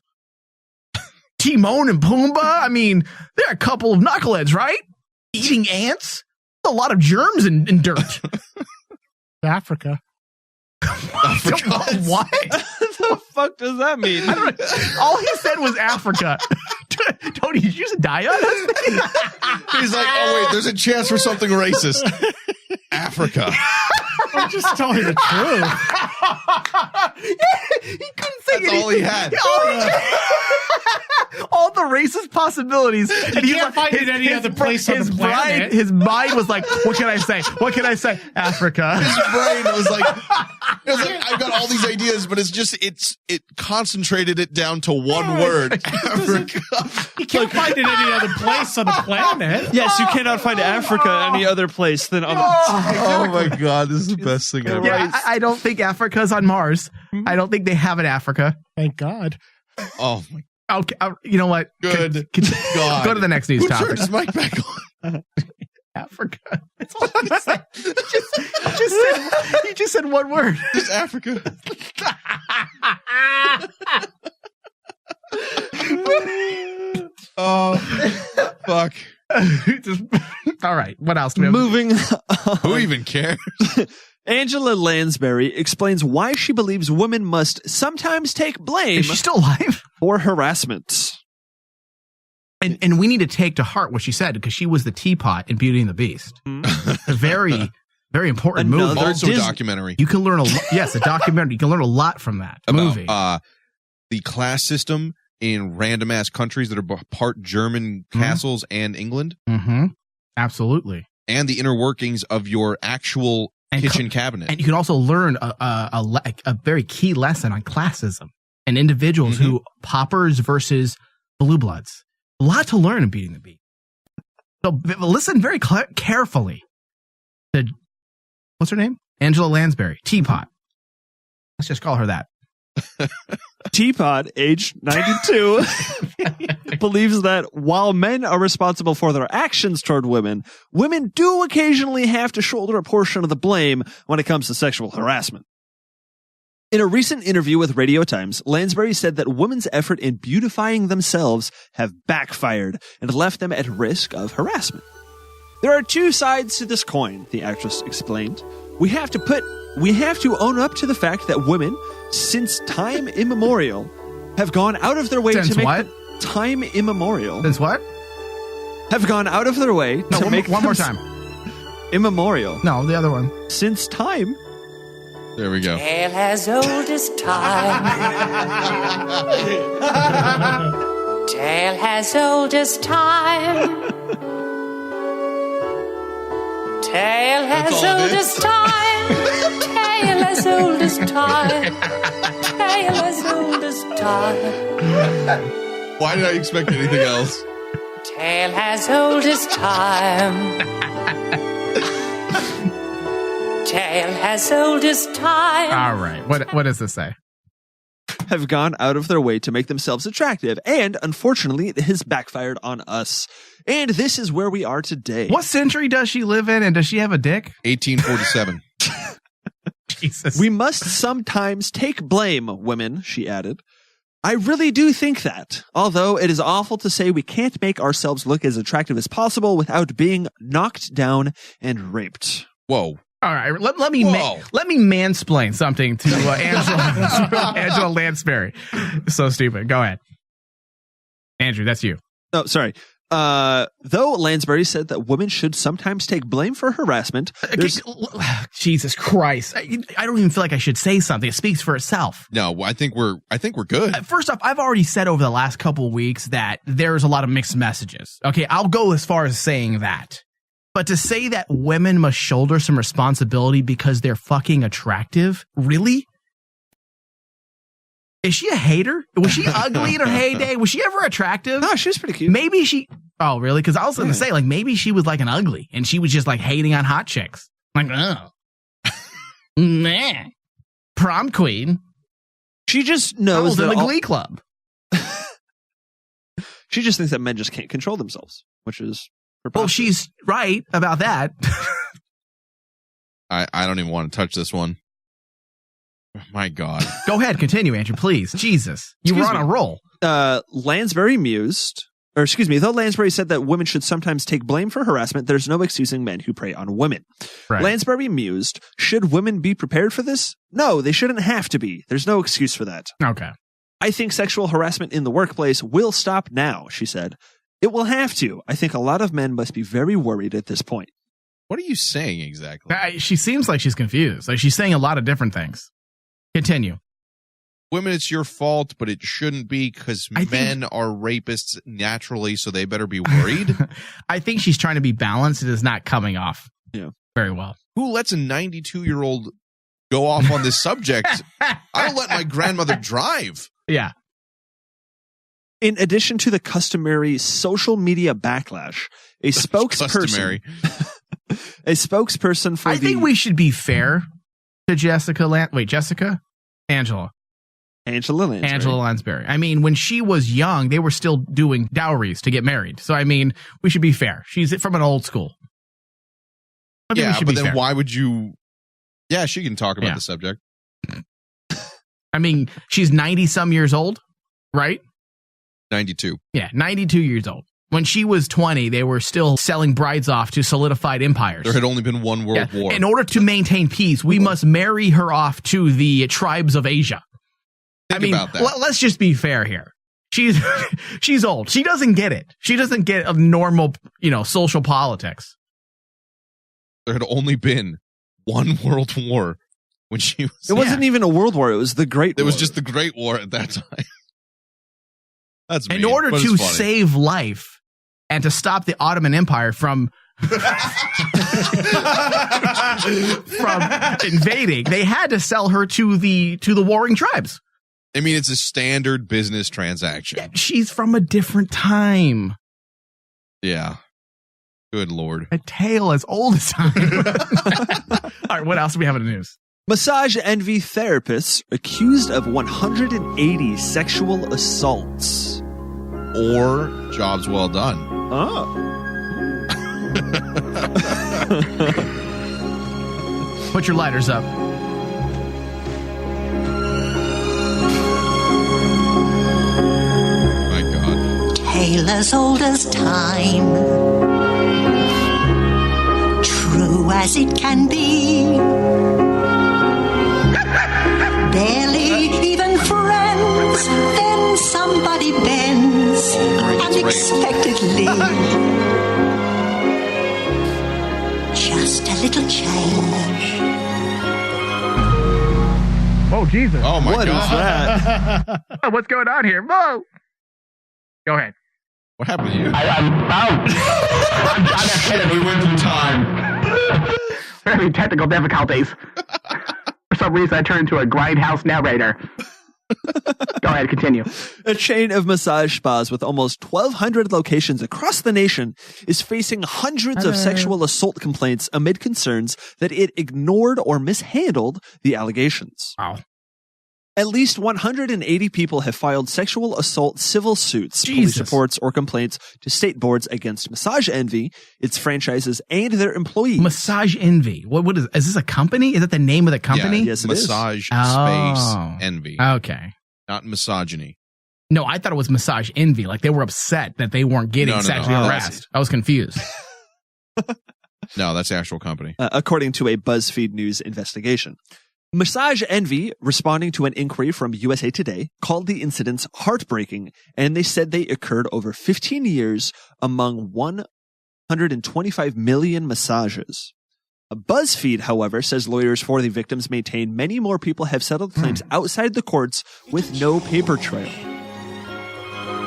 Timon and Pumbaa, I mean, they're a couple of knuckleheads, right? Eating ants? A lot of germs in dirt. Africa. What? The fuck does that mean? I don't know. All he said was Africa. Tony, did you just die on us? He's like, oh, wait, there's a chance for something racist. Africa. I'm just telling you the truth. He couldn't say That's all he had. All the racist possibilities. And you can't find it any other place on the planet. His mind was like, what can I say? What can I say? Africa. His brain was like, I've got all these ideas, but it concentrated it down to one word. Africa. You can't find it any other place on the planet. Yes, you cannot find Africa any other place than on the Oh my God, this is the best thing ever. Yeah, I don't think Africa's on Mars. I don't think they have an Africa. Thank God. Oh my. Okay, you know what? Good God. Go to the next news topic. Turn his mic back on. Africa. That's all he said. He just said one word. Just Africa. Oh, fuck. All right. What else do we have? Moving on. Who even cares? Angela Lansbury explains why she believes women must sometimes take blame. Is she still alive? For harassment. And we need to take to heart what she said, because she was the teapot in Beauty and the Beast. A very, very important movie. Also a documentary. You can learn a lot. Yes, a documentary. You can learn a lot from that movie. The class system in random ass countries that are part German castles and England. Mm-hmm. Absolutely. And the inner workings of your actual kitchen cabinet. And you can also learn a very key lesson on classism and individuals who paupers versus blue bloods. A lot to learn in Beauty and the Beast. So listen very carefully to, what's her name? Angela Lansbury, Teapot. Let's just call her that. Teapot, age 92, believes that while men are responsible for their actions toward women, women do occasionally have to shoulder a portion of the blame when it comes to sexual harassment. In a recent interview with Radio Times, Lansbury said that women's effort in beautifying themselves have backfired and left them at risk of harassment. There are two sides to this coin, the actress explained. We have to own up to the fact that women, since time immemorial, have gone out of their way to make time immemorial. Since what? Have gone out of their way to make one more time. Immemorial. No, the other one. Since time. There we go. Tale as old as time. Tale as old as time. Tale as old as time. Tale as old as time. Tale as old as time. Why did I expect anything else? Tale as old as time. Tale as old as time. All right. What does this say? Have gone out of their way to make themselves attractive, and unfortunately, it has backfired on us. And this is where we are today. What century does she live in, and does she have a dick? 1847. Jesus. We must sometimes take blame, women, she added. I really do think that, although it is awful to say we can't make ourselves look as attractive as possible without being knocked down and raped. Whoa. All right, let me mansplain something to Angela Lansbury. So stupid. Go ahead, Andrew. That's you. Oh, sorry. Though Lansbury said that women should sometimes take blame for harassment. Jesus Christ! I don't even feel like I should say something. It speaks for itself. No, I think we're good. First off, I've already said over the last couple of weeks that there's a lot of mixed messages. Okay, I'll go as far as saying that. But to say that women must shoulder some responsibility because they're fucking attractive? Really? Is she a hater? Was she ugly in her heyday? Was she ever attractive? No, she was pretty cute. Maybe she... Oh, really? Because I was going to say, like, maybe she was like an ugly and she was just like hating on hot chicks. Like, oh. Nah. Prom queen. She just knows that in the Glee Club. She just thinks that men just can't control themselves, which is... Well, she's right about that. I don't even want to touch this one. My God. Go ahead, continue, Andrew, please. Jesus. You were on a roll. Lansbury though Lansbury said that women should sometimes take blame for harassment, there's no excusing men who prey on women. Right. Lansbury mused, should women be prepared for this? No, they shouldn't have to be. There's no excuse for that. Okay. I think sexual harassment in the workplace will stop now, she said. It will have to. I think a lot of men must be very worried at this point. What are you saying exactly? She seems like she's confused. Like she's saying a lot of different things. Continue. women, it's your fault, but it shouldn't be because men are rapists naturally, so they better be worried. I think she's trying to be balanced. It is not coming off very well. Who lets a 92-year-old go off on this subject? I don't let my grandmother drive. Yeah. In addition to the customary social media backlash, a spokesperson for I think we should be fair to Jessica. Angela Lansbury. I mean, when she was young, they were still doing dowries to get married. So, I mean, we should be fair. She's from an old school. Yeah, but then why would you... Yeah, she can talk about the subject. I mean, she's 90-some years old, right? 92. Yeah, 92 years old. When she was 20, they were still selling brides off to solidified empires. There had only been one world war. In order to maintain peace, we must marry her off to the tribes of Asia. Think about that. Let's just be fair here. She's old. She doesn't get it. She doesn't get a normal, social politics. There had only been one world war when she was... It wasn't even a world war. It was the Great War. It was just the Great War at that time. That's mean, in order to save life and to stop the Ottoman Empire from invading, they had to sell her to the warring tribes. I mean, it's a standard business transaction. Yeah, she's from a different time. Yeah. Good Lord. A tale as old as time. All right, what else do we have in the news? Massage envy therapists accused of 180 sexual assaults. Or jobs well done. Oh. Put your lighters up. My God. Tale as old as time. True as it can be. Barely even friends, then somebody bends unexpectedly. Just a little change. Oh, Jesus. Oh, my God. What is that? What's going on here? Whoa. Go ahead. What happened to you? I'm out. We went through time. Very technical difficulties. For some reason, I turned into a grindhouse narrator. Go ahead, continue. A chain of massage spas with almost 1,200 locations across the nation is facing hundreds of sexual assault complaints amid concerns that it ignored or mishandled the allegations. Wow. At least 180 people have filed sexual assault civil suits, police reports, or complaints to state boards against Massage Envy, its franchises, and their employees. Massage Envy. What is this a company? Is that the name of the company? Yeah, yes, it Massage is. Space Envy. Okay. Not misogyny. No, I thought it was Massage Envy. Like they were upset that they weren't getting sexually harassed. I was confused. No, that's the actual company. According to a BuzzFeed News investigation. Massage Envy, responding to an inquiry from USA Today, called the incidents heartbreaking, and they said they occurred over 15 years among 125 million massages. BuzzFeed, however, says lawyers for the victims maintain many more people have settled claims outside the courts with no paper trail.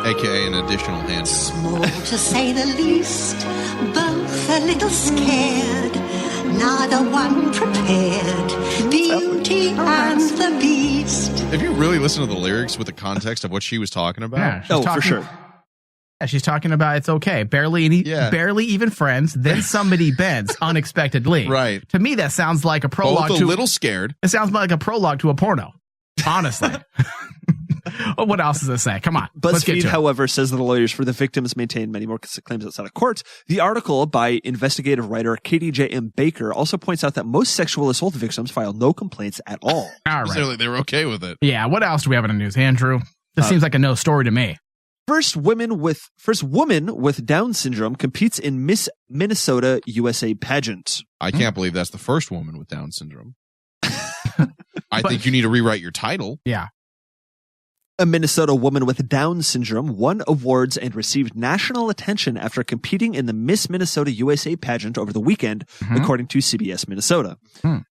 AKA an additional hand. Small to say the least, both a little scared, neither one prepared. Beauty and the Beast. If you really listen to the lyrics with the context of what she was talking about, for sure. Yeah, she's talking about it's okay. Barely even friends. Then somebody bends unexpectedly. Right. To me, that sounds like a prologue. Both a little scared. It sounds like a prologue to a porno. Honestly. What else does it say? Come on. BuzzFeed, however, says that the lawyers for the victims maintain many more claims outside of court. The article by investigative writer Katie J.M. Baker also points out that most sexual assault victims file no complaints at all. All right. So they were okay with it. Yeah. What else do we have in the news, Andrew? This seems like a no story to me. First woman with Down syndrome competes in Miss Minnesota USA pageant. I can't believe that's the first woman with Down syndrome. I think you need to rewrite your title. Yeah. A Minnesota woman with Down syndrome won awards and received national attention after competing in the Miss Minnesota USA pageant over the weekend, according to CBS Minnesota.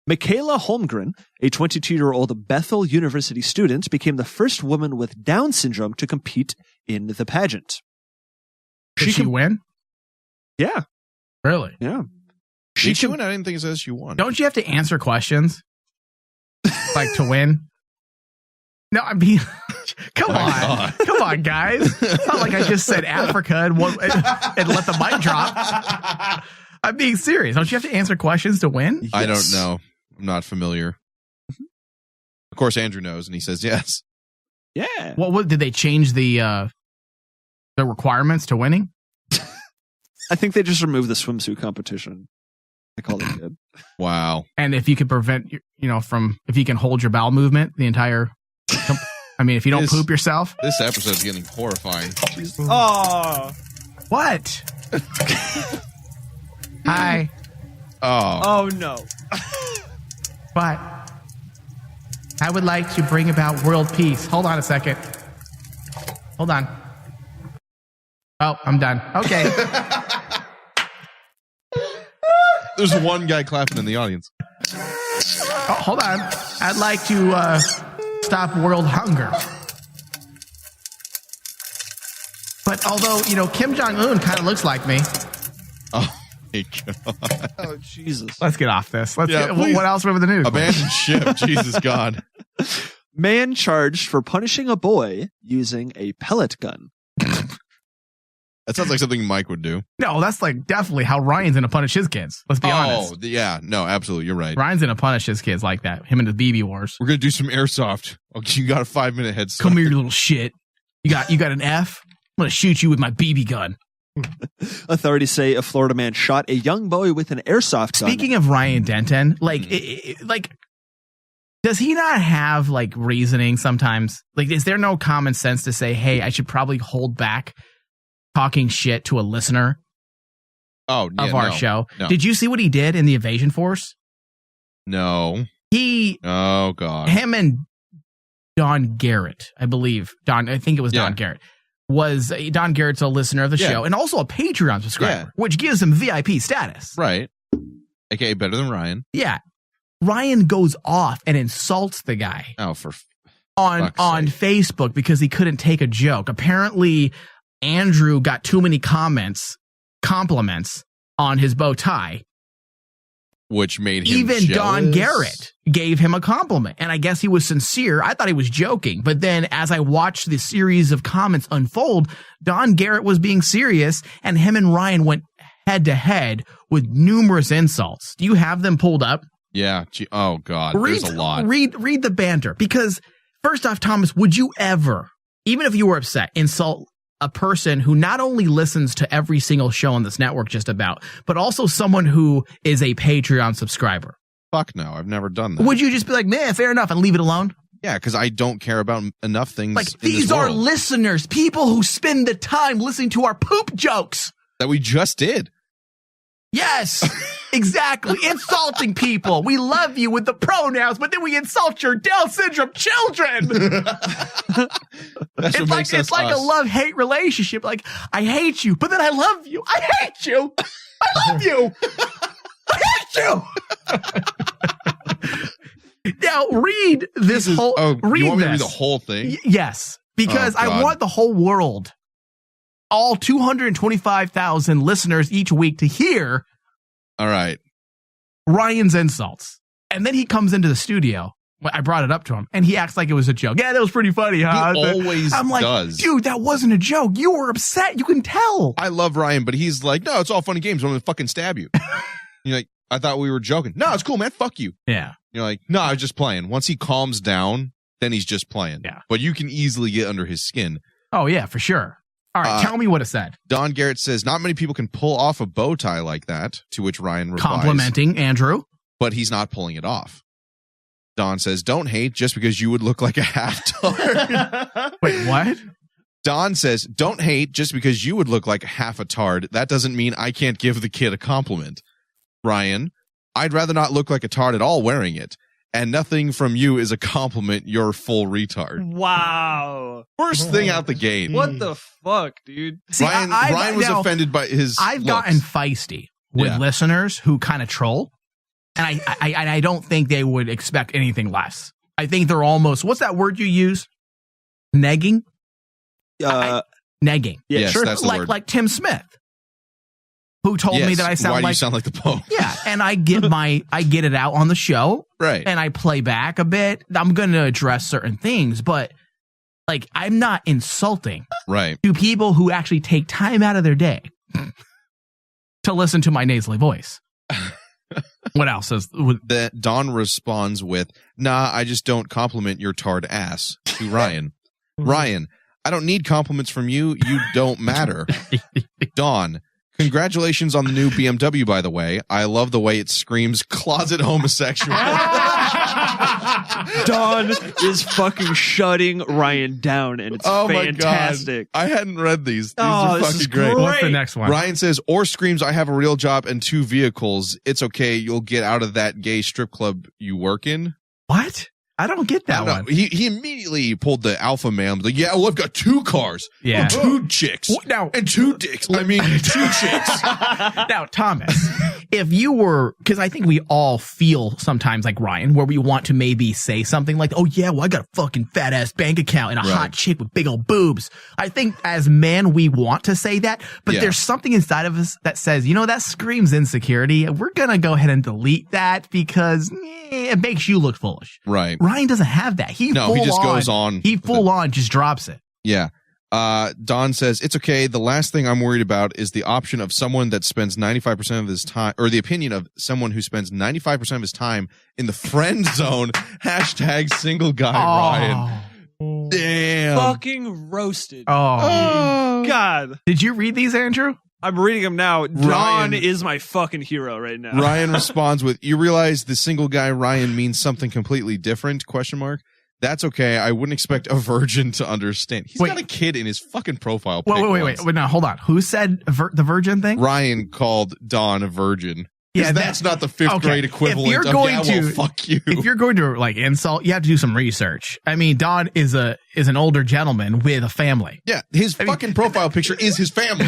Michaela Holmgren, a 22-year-old Bethel University student, became the first woman with Down syndrome to compete in the pageant. Did she win? Yeah. Really? Yeah. She won? I didn't think it says she won. Don't you have to answer questions? Like to win? No, I mean, come on, guys. It's not like I just said Africa and let the mic drop. I'm being serious. Don't you have to answer questions to win? Yes. I don't know. I'm not familiar. Of course, Andrew knows, and he says yes. Yeah. What did they change the requirements to winning? I think they just removed the swimsuit competition. I call it good. Wow. And if you could prevent, if you can hold your bowel movement the entire. I mean, if you don't poop yourself. This episode's getting horrifying. Oh. What? Hi. Oh, no. What? I would like to bring about world peace. Hold on a second. Hold on. Oh, I'm done. Okay. There's one guy clapping in the audience. Oh, hold on. I'd like to stop world hunger. But although, Kim Jong-un kind of looks like me. Oh, my God. Oh, Jesus. Let's get off this. What else over the news? Abandoned ship. Jesus God. Man charged for punishing a boy using a pellet gun. That sounds like something Mike would do. No, that's like definitely how Ryan's going to punish his kids. Let's be honest. Oh, yeah. No, absolutely. You're right. Ryan's going to punish his kids like that. Him and the BB wars. We're going to do some airsoft. Okay, you got a 5-minute head start. Come here, you little shit. You got an F? I'm going to shoot you with my BB gun. Authorities say a Florida man shot a young boy with an airsoft gun. Speaking of Ryan Denton, does he not have reasoning sometimes? Is there no common sense to say, hey, I should probably hold back talking shit to a listener of our show? No. Did you see what he did in the Evasion Force? No. Oh, God. Him and Don Garrett, I believe. I think it was Don Garrett. Don Garrett's a listener of the show and also a Patreon subscriber, which gives him VIP status. Right. AKA better than Ryan. Yeah. Ryan goes off and insults the guy. Oh, on Facebook because he couldn't take a joke. Apparently, Andrew got too many compliments on his bow tie. Which made him Even jealous. Don Garrett gave him a compliment. And I guess he was sincere. I thought he was joking. But then as I watched the series of comments unfold, Don Garrett was being serious and him and Ryan went head to head with numerous insults. Do you have them pulled up? Yeah. Oh, God. There's a lot. Read the banter. Because first off, Thomas, would you ever, even if you were upset, insult a person who not only listens to every single show on this network just about, but also someone who is a Patreon subscriber? Fuck no, I've never done that. Would you just be like, man, fair enough, and leave it alone? Yeah, because I don't care about enough things. These are listeners, people who spend the time listening to our poop jokes. That we just did. Yes, exactly. Insulting people. We love you with the pronouns, but then we insult your Down syndrome children. It's like a love-hate relationship. Like, I hate you, but then I love you. I hate you. I love you. I hate you. Now, read this whole... you want me to read the whole thing? Yes, because I want the whole world, all 225,000 listeners each week, to hear all right Ryan's insults. And then he comes into the studio. I brought it up to him, and he acts like it was a joke. Yeah, that was pretty funny, huh? He always I'm like, does. Dude, that wasn't a joke. You were upset. You can tell. I love Ryan, but he's like, no, it's all funny games. I'm going to fucking stab you. You're like, I thought we were joking. No, it's cool, man. Fuck you. Yeah. You're like, no, I was just playing. Once he calms down, then he's just playing. Yeah. But you can easily get under his skin. Oh, yeah, for sure. All right, tell me what it said. Don Garrett says, not many people can pull off a bow tie like that, to which Ryan replies, complimenting Andrew. But he's not pulling it off. Don says, don't hate just because you would look like a half-tard. Wait, what? Don says, don't hate just because you would look like half a tard. That doesn't mean I can't give the kid a compliment. Ryan, I'd rather not look like a tard at all wearing it. and nothing from you is a compliment. You're full retard. Wow. First thing out the gate. What the fuck, dude? See, Ryan was offended by his I've looks. gotten feisty with listeners who kind of troll, and I don't think they would expect anything less. I think they're almost, what's that word you use? Negging? Negging. Yeah, yes, sure. That's the word. Like Tim Smith, who told me that I sound why do you sound like the Pope? Yeah, and I get it out on the show, right? And I play back a bit. I'm going to address certain things, but like I'm not insulting, right, to people who actually take time out of their day to listen to my nasally voice. What else is that? Don responds with, "Nah, I just don't compliment your tarred ass." To Ryan, Ryan, I don't need compliments from you. You don't matter. Dawn, congratulations on the new BMW, by the way. I love the way it screams closet homosexual. Dawn is fucking shutting Ryan down, and it's fantastic. My God. I hadn't read these. These are fucking this is great. What's the next one? Ryan says, or screams, I have a real job and 2 vehicles. It's okay. You'll get out of that gay strip club you work in. What? I don't get that one. He immediately pulled the alpha man. Like, yeah, well, I've got 2 cars. Yeah. 2 chicks. Now, and 2 dicks. I mean, 2 chicks. Now, Thomas, if you were, because I think we all feel sometimes like Ryan, where we want to maybe say something like, oh, yeah, well, I got a fucking fat ass bank account and a hot chick with big old boobs. I think as men, we want to say that, but there's something inside of us that says, you know, that screams insecurity. We're going to go ahead and delete that because it makes you look foolish. Right. Ryan doesn't have that. He just goes on. He full on just drops it. Yeah. Don says, it's okay. The last thing I'm worried about is the option of someone that spends 95% of his time, or the opinion of someone who spends 95% of his time in the friend zone. Hashtag single guy Ryan. Damn. Fucking roasted. Oh. God. Did you read these, Andrew? I'm reading them now. Don is my fucking hero right now. Ryan responds with, you realize the single guy Ryan means something completely different? ? That's okay. I wouldn't expect a virgin to understand. He's got a kid in his fucking profile pic. Wait. Now, hold on. Who said the virgin thing? Ryan called Dawn a virgin. Yeah, that's not the 5th grade equivalent of, fuck you. If you're going to, like, insult, you have to do some research. I mean, Don is an older gentleman with a family. Yeah, his fucking profile picture is his family.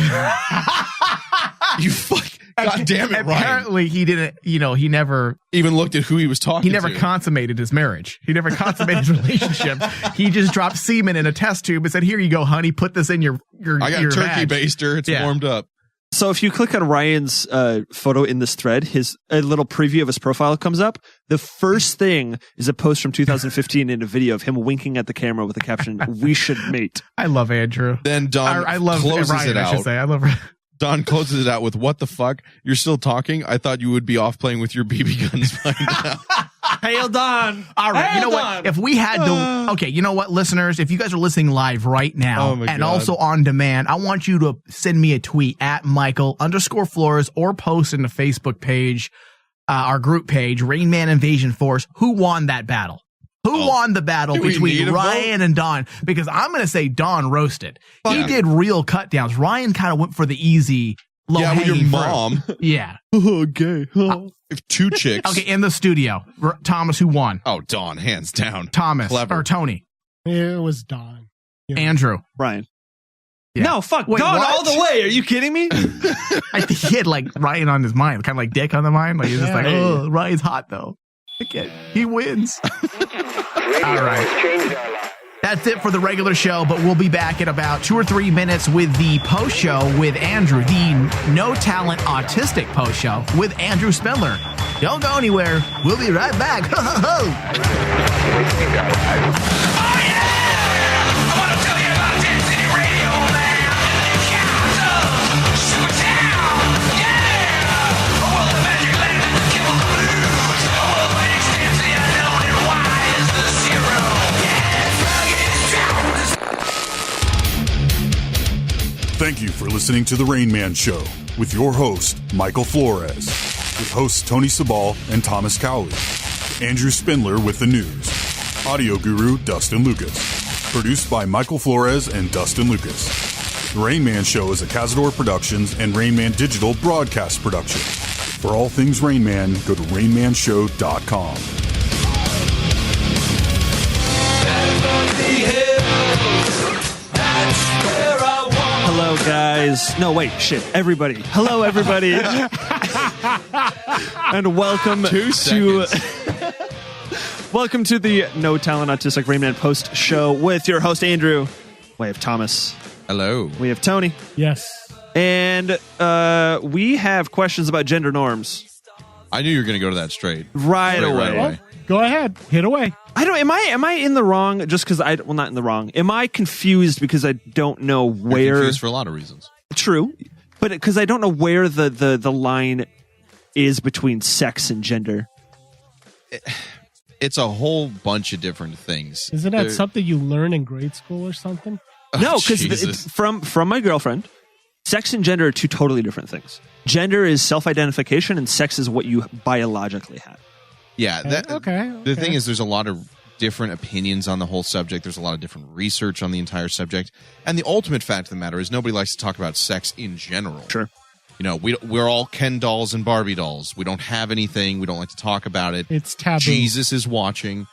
You fuck. God damn it, Ryan. Apparently, he didn't, he never even looked at who he was talking to. He never consummated his marriage. He never consummated his relationship. He just dropped semen in a test tube and said, here you go, honey, put this in your I got a turkey baster. It's warmed up. So if you click on Ryan's photo in this thread, a little preview of his profile comes up. The first thing is a post from 2015 in a video of him winking at the camera with the caption, we should mate. I love Andrew. Then Don I love closes Ryan, it out. I should say. I love Ryan. Don closes it out with, what the fuck? You're still talking? I thought you would be off playing with your BB guns by now. Hail Don. All right. Hail you know Don. what? If we had to, okay, you know what, listeners? If you guys are listening live right now and also on demand, I want you to send me a tweet at Michael_Flores or post in the Facebook page, our group page, Rain Man Invasion Force. Who won that battle? Who won the battle between Ryan and Don? Because I'm going to say Don roasted. He did real cut downs. Ryan kind of went for the easy, low hanging with your mom. Yeah. Okay. If 2 chicks. Okay, in the studio. Thomas, who won? Oh, Don, hands down. Thomas. Clever. Or Tony. It was Don. Yeah. Andrew. Ryan. Yeah. No, fuck. Wait, Don what? all the way. Are you kidding me? I think he had like Ryan on his mind. Kind of like Dick on the mind. Like he's just like, oh, Ryan's hot though. He wins. All right. That's it for the regular show, but we'll be back in about 2 or 3 minutes with the post show with Andrew, the no talent autistic post show with Andrew Spindler. Don't go anywhere. We'll be right back. Ho, ho, ho. Oh yeah! I want to tell you about Density Radio, man. Chicago, Supertown, yeah! Well, the magic land and the chemical blues. Oh, the extends the unknown and why is the zero? Thank you for listening to The Rain Man Show with your host, Michael Flores, with hosts Tony Sabal and Thomas Cowley, Andrew Spindler with the news, audio guru Dustin Lucas, produced by Michael Flores and Dustin Lucas. The Rain Man Show is a Cazador Productions and Rain Man Digital broadcast production. For all things Rain Man, go to rainmanshow.com. Everybody. Hello, everybody. And welcome welcome to the No Talent Autistic Rain Man post show with your host, Andrew. We have Thomas. Hello. We have Tony. Yes. And we have questions about gender norms. I knew you were going to go to that straight. Right away. Well, go ahead. Hit away. Am I in the wrong just because not in the wrong. Am I confused because I don't know where... You're confused for a lot of reasons. True. But because I don't know where the line is between sex and gender. It's a whole bunch of different things. Isn't that something you learn in grade school or something? No, because from my girlfriend, sex and gender are two totally different things. Gender is self-identification and sex is what you biologically have. Yeah. Okay. The thing is, there's a lot of different opinions on the whole subject. There's a lot of different research on the entire subject. And the ultimate fact of the matter is nobody likes to talk about sex in general. Sure. You know, we're all Ken dolls and Barbie dolls. We don't have anything. We don't like to talk about it. It's taboo. Jesus is watching.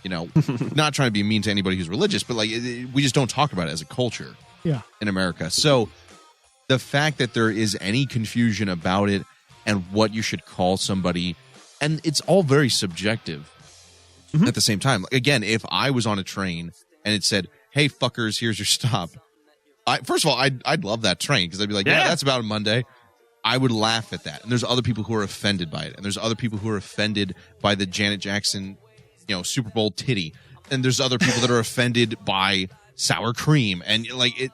You know, not trying to be mean to anybody who's religious, but like we just don't talk about it as a culture. Yeah. In America. So the fact that there is any confusion about it and what you should call somebody, and it's all very subjective at the same time. Again, if I was on a train and it said, "Hey fuckers, here's your stop," first of all, I'd love that train because I'd be like, yeah, that's about a Monday. I would laugh at that. And there's other people who are offended by it. And there's other people who are offended by the Janet Jackson, Super Bowl titty. And there's other people that are offended by sour cream. And like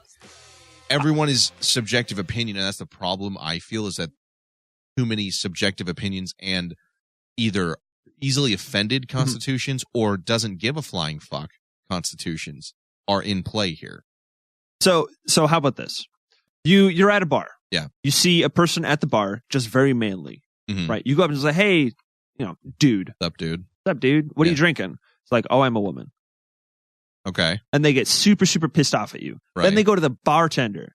everyone is subjective opinion. And that's the problem I feel, is that too many subjective opinions and either easily offended constitutions or doesn't give a flying fuck constitutions are in play here. So how about this? You're at a bar. Yeah. You see a person at the bar, just very manly, right? You go up and say, "Hey, dude. What's up, dude? What's up, dude? What are you drinking?" It's like, "Oh, I'm a woman." Okay. And they get super, super pissed off at you. Right. Then they go to the bartender.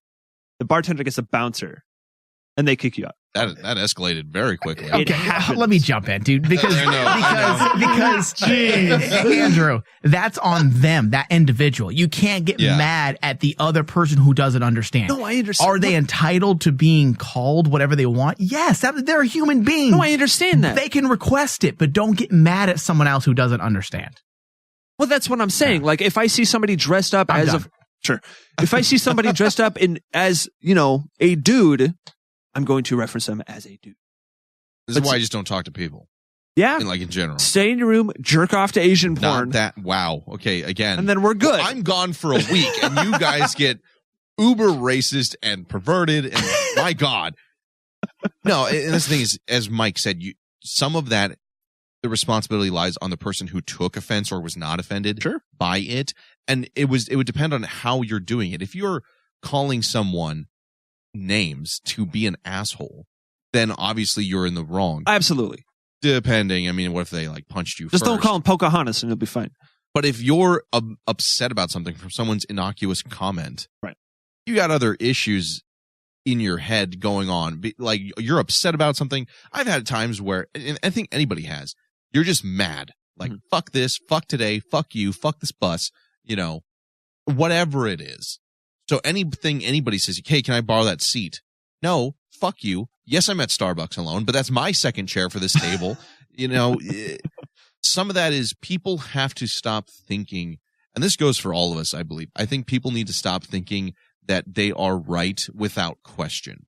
The bartender gets a bouncer, and they kick you out. That escalated very quickly. Okay, let me jump in, dude, because Andrew, that's on them, that individual. You can't get mad at the other person who doesn't understand. No, I understand. Are they entitled to being called whatever they want? Yes, they're a human being. No, I understand that. They can request it, but don't get mad at someone else who doesn't understand. Well, that's what I'm saying. Like, if I see somebody dressed up if I see somebody dressed up as a dude, I'm going to reference them as a dude. This is why I just don't talk to people. Yeah. In general. Stay in your room, jerk off to Asian porn. Wow. Okay, again. And then we're good. Well, I'm gone for a week, and you guys get uber racist and perverted, and my God. No, and this thing is, as Mike said, some of that, the responsibility lies on the person who took offense or was not offended by it. And it would depend on how you're doing it. If you're calling someone names to be an asshole, then obviously you're in the wrong. Absolutely. Depending, what if they punched you Just first? don't call him Pocahontas and you'll be fine. But if you're upset about something from someone's innocuous comment, right, you got other issues in your head going on. Like, you're upset about something. I've had times where, and I think anybody has, you're just mad. Like, fuck this, fuck today, fuck you, fuck this bus, whatever it is. So anything anybody says, "Hey, can I borrow that seat?" No, fuck you. Yes, I'm at Starbucks alone, but that's my second chair for this table. Some of that is people have to stop thinking, and this goes for all of us, I believe. I think people need to stop thinking that they are right without question.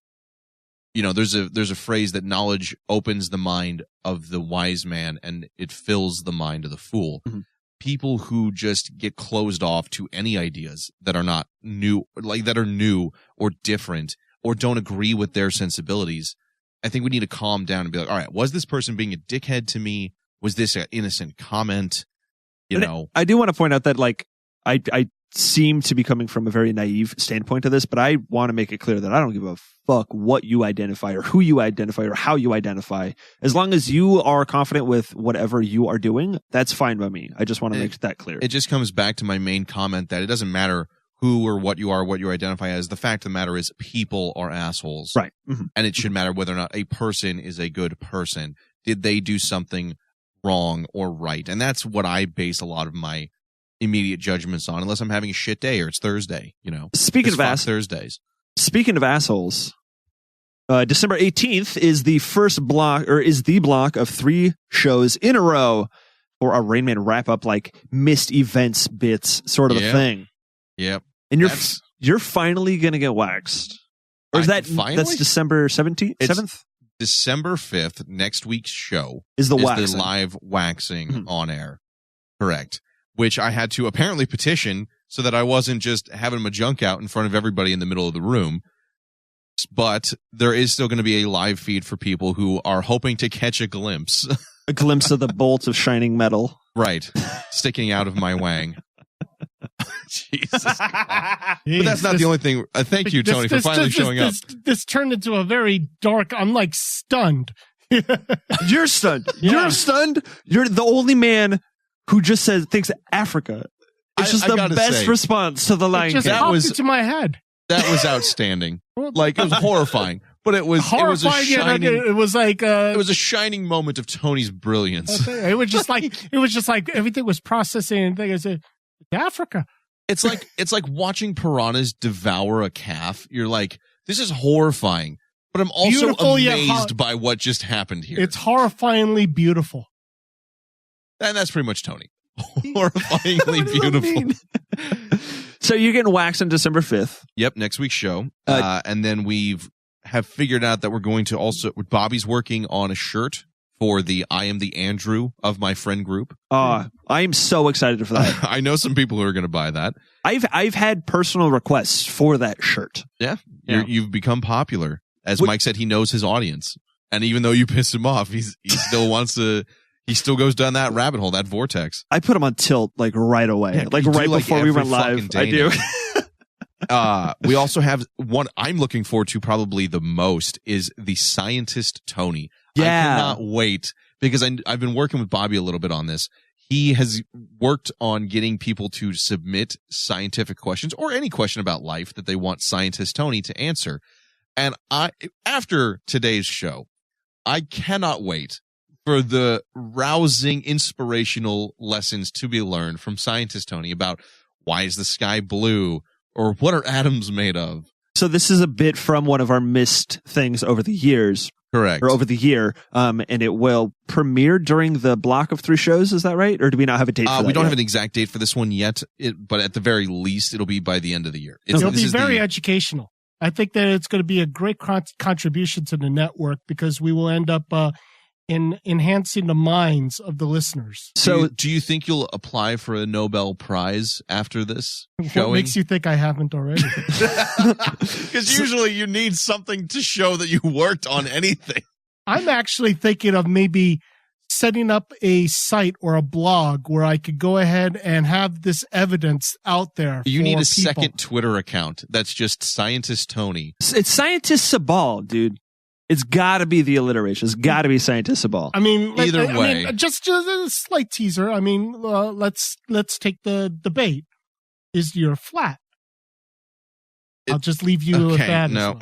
There's a phrase that knowledge opens the mind of the wise man and it fills the mind of the fool. People who just get closed off to any ideas that are not new, that are new or different or don't agree with their sensibilities. I think we need to calm down and be like, all right, was this person being a dickhead to me? Was this an innocent comment? I do want to point out that I seem to be coming from a very naive standpoint to this, but I want to make it clear that I don't give a fuck what you identify or who you identify or how you identify. As long as you are confident with whatever you are doing, that's fine by me. I just want to make that clear. It just comes back to my main comment that it doesn't matter who or what you are, what you identify as. The fact of the matter is people are assholes. Right. And it should matter whether or not a person is a good person. Did they do something wrong or right? And that's what I base a lot of my immediate judgments on, unless I'm having a shit day or it's Thursday, Speaking of Thursdays. Speaking of assholes, December 18th is the block of 3 shows in a row for a Rain Man wrap up, like missed events bits sort of a thing. Yep. And you're finally gonna get waxed, or is that's December 7th? December 5th. Next week's show is the waxing. Live waxing on air. Correct. Which I had to apparently petition so that I wasn't just having my junk out in front of everybody in the middle of the room. But there is still going to be a live feed for people who are hoping to catch a glimpse. A glimpse of the bolts of shining metal. Right. Sticking out of my wang. Jesus. But that's not the only thing. Thank you, Tony, for finally showing up. This turned into a very dark, I'm like stunned. You're stunned. Yeah. You're stunned. You're the only man who just thinks Africa. It's just the best response to the Lion King. It just popped into my head. That was outstanding. Like, it was horrifying. But it was horrifying. It was a shining moment of Tony's brilliance. It was just like everything was processing and things. It's Africa. It's like watching piranhas devour a calf. You're like, this is horrifying. But I'm also amazed by what just happened here. It's horrifyingly beautiful. And that's pretty much Tony. Horrifyingly beautiful. So you're getting waxed on December 5th. Yep, next week's show. And then have figured out that we're going to also, Bobby's working on a shirt for the I Am the Andrew of my friend group. I am so excited for that. I know some people who are going to buy that. I've had personal requests for that shirt. Yeah. You've become popular. As Mike said, he knows his audience. And even though you pissed him off, he still wants to, he still goes down that rabbit hole, that vortex. I put him on tilt like right away. Yeah, like right before we went live. I do. We also have one I'm looking forward to probably the most is the Scientist Tony. Yeah. I cannot wait because I've been working with Bobby a little bit on this. He has worked on getting people to submit scientific questions or any question about life that they want Scientist Tony to answer. And after today's show, I cannot wait for the rousing, inspirational lessons to be learned from Scientist Tony about why is the sky blue or what are atoms made of. So this is a bit from one of our missed things over the years. Correct. Or over the year. And it will premiere during the block of 3 shows. Is that right? Or do we not have a date for that We don't yet? have an exact date for this one yet, but at the very least, it'll be by the end of the year. It'll be very educational. I think that it's going to be a great contribution to the network because we will end up in enhancing the minds of the listeners. So do you think you'll apply for a Nobel Prize after this showing? What makes you think I haven't already? Because usually you need something to show that you worked on anything. I'm actually thinking of maybe setting up a site or a blog where I could go ahead and have this evidence out there. You need a people. second Twitter account that's just Scientist Tony. It's Scientist Sabal, dude. It's got to be the alliteration. It's got to be Scientist Sabal. I mean, either way. I mean, just a slight teaser. I mean, let's take the debate. Is the Earth flat? I'll just leave you with that. No.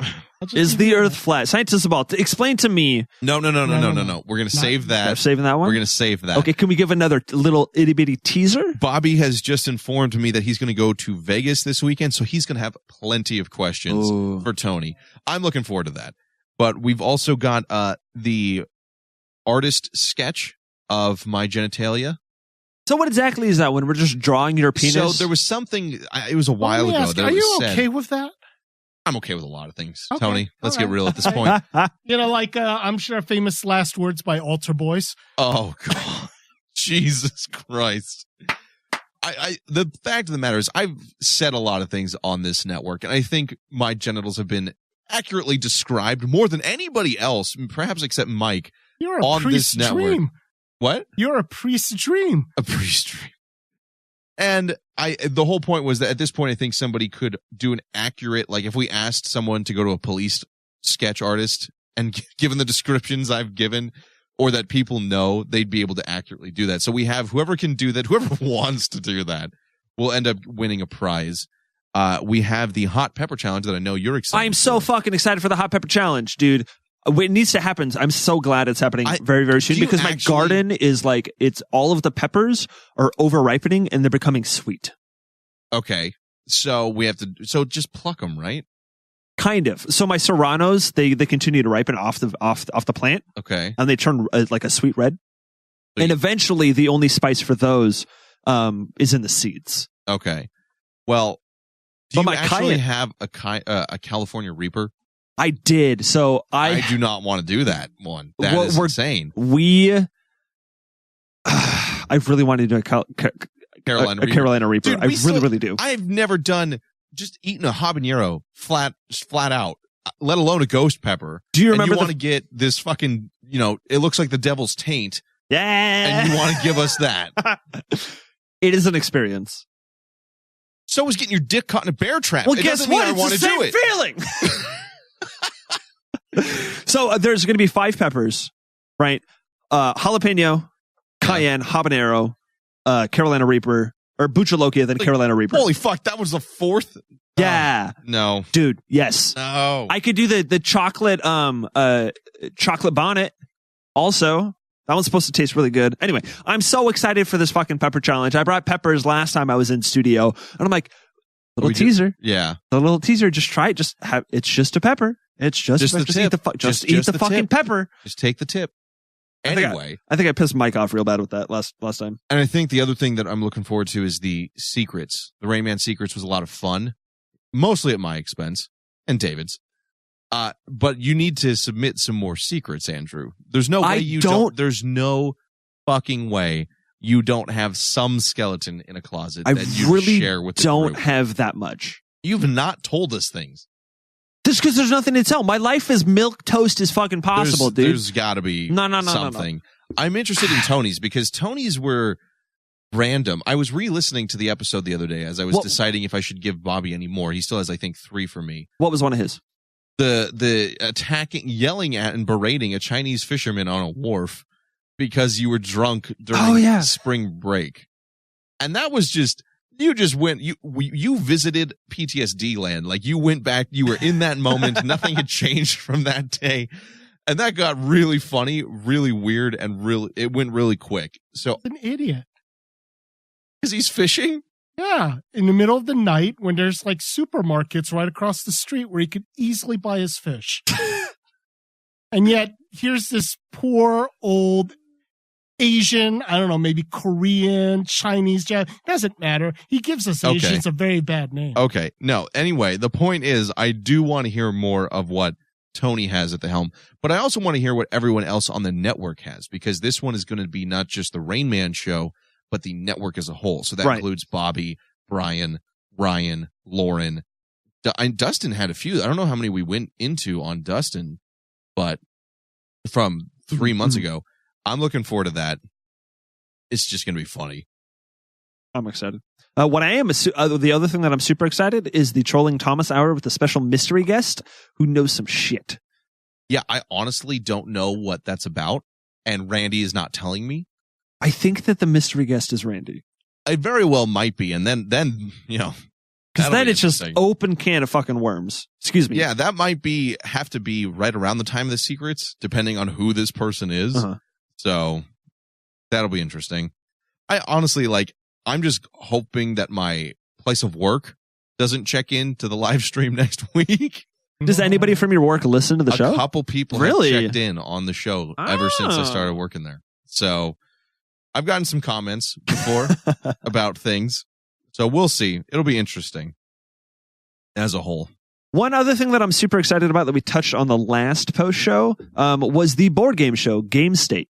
Is the Earth flat? Scientist Sabal, explain to me. No. We're going to save that. We're saving that one? We're going to save that. Okay, can we give another little itty bitty teaser? Bobby has just informed me that he's going to go to Vegas this weekend, so he's going to have plenty of questions for Tony. I'm looking forward to that. But we've also got the artist sketch of my genitalia. So what exactly is that when we're just drawing your penis? So there was something, it was a while ago. Are you okay with that? I'm okay with a lot of things, Okay, Tony. Let's all get real at this point. You know, like I'm sure famous last words by Altar Boys. Oh, God. Jesus Christ. The fact of the matter is I've said a lot of things on this network, and I think my genitals have been accurately described more than anybody else, perhaps except Mike, You're a on priest's this network. dream. What? You're a priest's dream. A priest's dream. And the whole point was that at this point, I think somebody could do an accurate, like if we asked someone to go to a police sketch artist and given the descriptions I've given or that people know, they'd be able to accurately do that. So we have whoever can do that, whoever wants to do that will end up winning a prize. We have the hot pepper challenge that I know you're excited I'm so fucking excited for the hot pepper challenge, dude. It needs to happen. I'm so glad it's happening very, very soon because my garden is like, it's all of the peppers are over ripening and they're becoming sweet. Okay. So we have to, so just pluck them, right? Kind of. So my serranos, they continue to ripen off the plant. Okay. And they turn like a sweet red. And eventually, the only spice for those is in the seeds. Okay. Well, do you actually have a California Reaper? I did. So I do not want to do that one. That is insane. I really want to do a Carolina Reaper. Dude, I really do. I've never done just eating a habanero flat out, let alone a ghost pepper. Do you remember? You want to get this fucking, it looks like the devil's taint. Yeah. And you want to give us that. It is an experience. So is getting your dick caught in a bear trap. Well, guess what? It's the same feeling. So there's going to be 5 peppers, right? Jalapeno, cayenne, habanero, Carolina Reaper, or Buchalokia, then Carolina Reaper. Holy fuck, that was the 4th? Yeah. No. Dude, yes. No. I could do the chocolate bonnet also. That one's supposed to taste really good. Anyway, I'm so excited for this fucking pepper challenge. I brought peppers last time I was in studio, and I'm like, little teaser. Yeah. The little teaser, just try it. It's just a pepper. It's just the tip. Just eat the fucking pepper. Just take the tip. Anyway. I think I pissed Mike off real bad with that last time. And I think the other thing that I'm looking forward to is the secrets. The Rain Man secrets was a lot of fun, mostly at my expense and David's. But you need to submit some more secrets, Andrew. There's no way there's no fucking way you don't have some skeleton in a closet that you really share with the don't group. have that much. You've not told us things. Just because there's nothing to tell. My life is milk toast as fucking possible, dude. There's got to be something. No. I'm interested in Tony's because Tony's were random. I was re-listening to the episode the other day as I was deciding if I should give Bobby any more. He still has, I think, 3 for me. What was one of his? The attacking, yelling at and berating a Chinese fisherman on a wharf because you were drunk during spring break. And that was just, you visited PTSD land. Like you went back, you were in that moment. Nothing had changed from that day. And that got really funny, really weird, and it went really quick. So an idiot. Because he's fishing? Yeah, in the middle of the night when there's like supermarkets right across the street where he could easily buy his fish. And yet, here's this poor old Asian, I don't know, maybe Korean, Chinese, doesn't matter. He gives us Asians a very bad name. Okay, no, anyway, the point is I do want to hear more of what Tony has at the helm, but I also want to hear what everyone else on the network has, because this one is going to be not just the Rain Man show, but the network as a whole. So that includes Bobby, Brian, Ryan, Lauren. Dustin had a few. I don't know how many we went into on Dustin, but from 3 months ago, I'm looking forward to that. It's just going to be funny. I'm excited. What I am, the other thing that I'm super excited is the Trolling Thomas Hour with a special mystery guest who knows some shit. Yeah, I honestly don't know what that's about, and Randy is not telling me. I think that the mystery guest is Randy. It very well might be, and then because then it's just open can of fucking worms. Excuse me. Yeah, that might have to be right around the time of the secrets, depending on who this person is. So that'll be interesting. I honestly I'm just hoping that my place of work doesn't check in to the live stream next week. Does anybody from your work listen to the show? A couple people have checked in on the show ever since I started working there. So I've gotten some comments before about things. So we'll see. It'll be interesting as a whole. One other thing that I'm super excited about that we touched on the last post show was the board game show, Game State.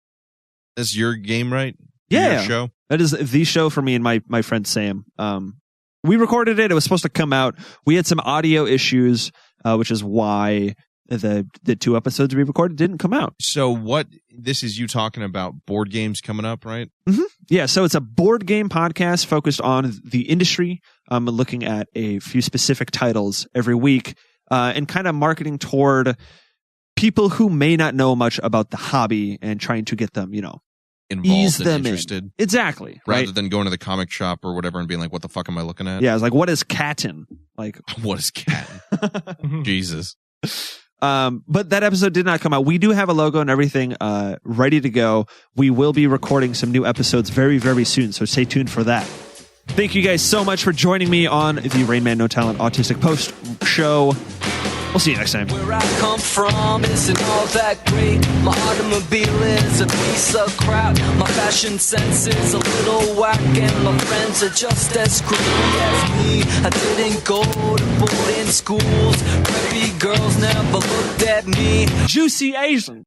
That's your game, right? Yeah. Your show? That is the show for me and my friend Sam. We recorded it. It was supposed to come out. We had some audio issues, which is why the 2 episodes we recorded didn't come out. So this is you talking about board games coming up, right? Mm-hmm. Yeah. So it's a board game podcast focused on the industry, looking at a few specific titles every week, and kind of marketing toward people who may not know much about the hobby and trying to get them, involved ease and them interested. Exactly. Rather than going to the comic shop or whatever and being like, what the fuck am I looking at? Yeah. It's like, what is Caton? Like, what is Caton? Jesus. But that episode did not come out. We do have a logo and everything ready to go. We will be recording some new episodes very, very soon, so stay tuned for that. Thank you guys so much for joining me on the Rain Man No Talent Autistic Post show. We'll see you next time. Where I come from isn't all that great. My automobile is a piece of crap. My fashion sense is a little whack, and my friends are just as creepy as me. I didn't go to boarding schools. Preppy girls never looked at me. Juicy Asian.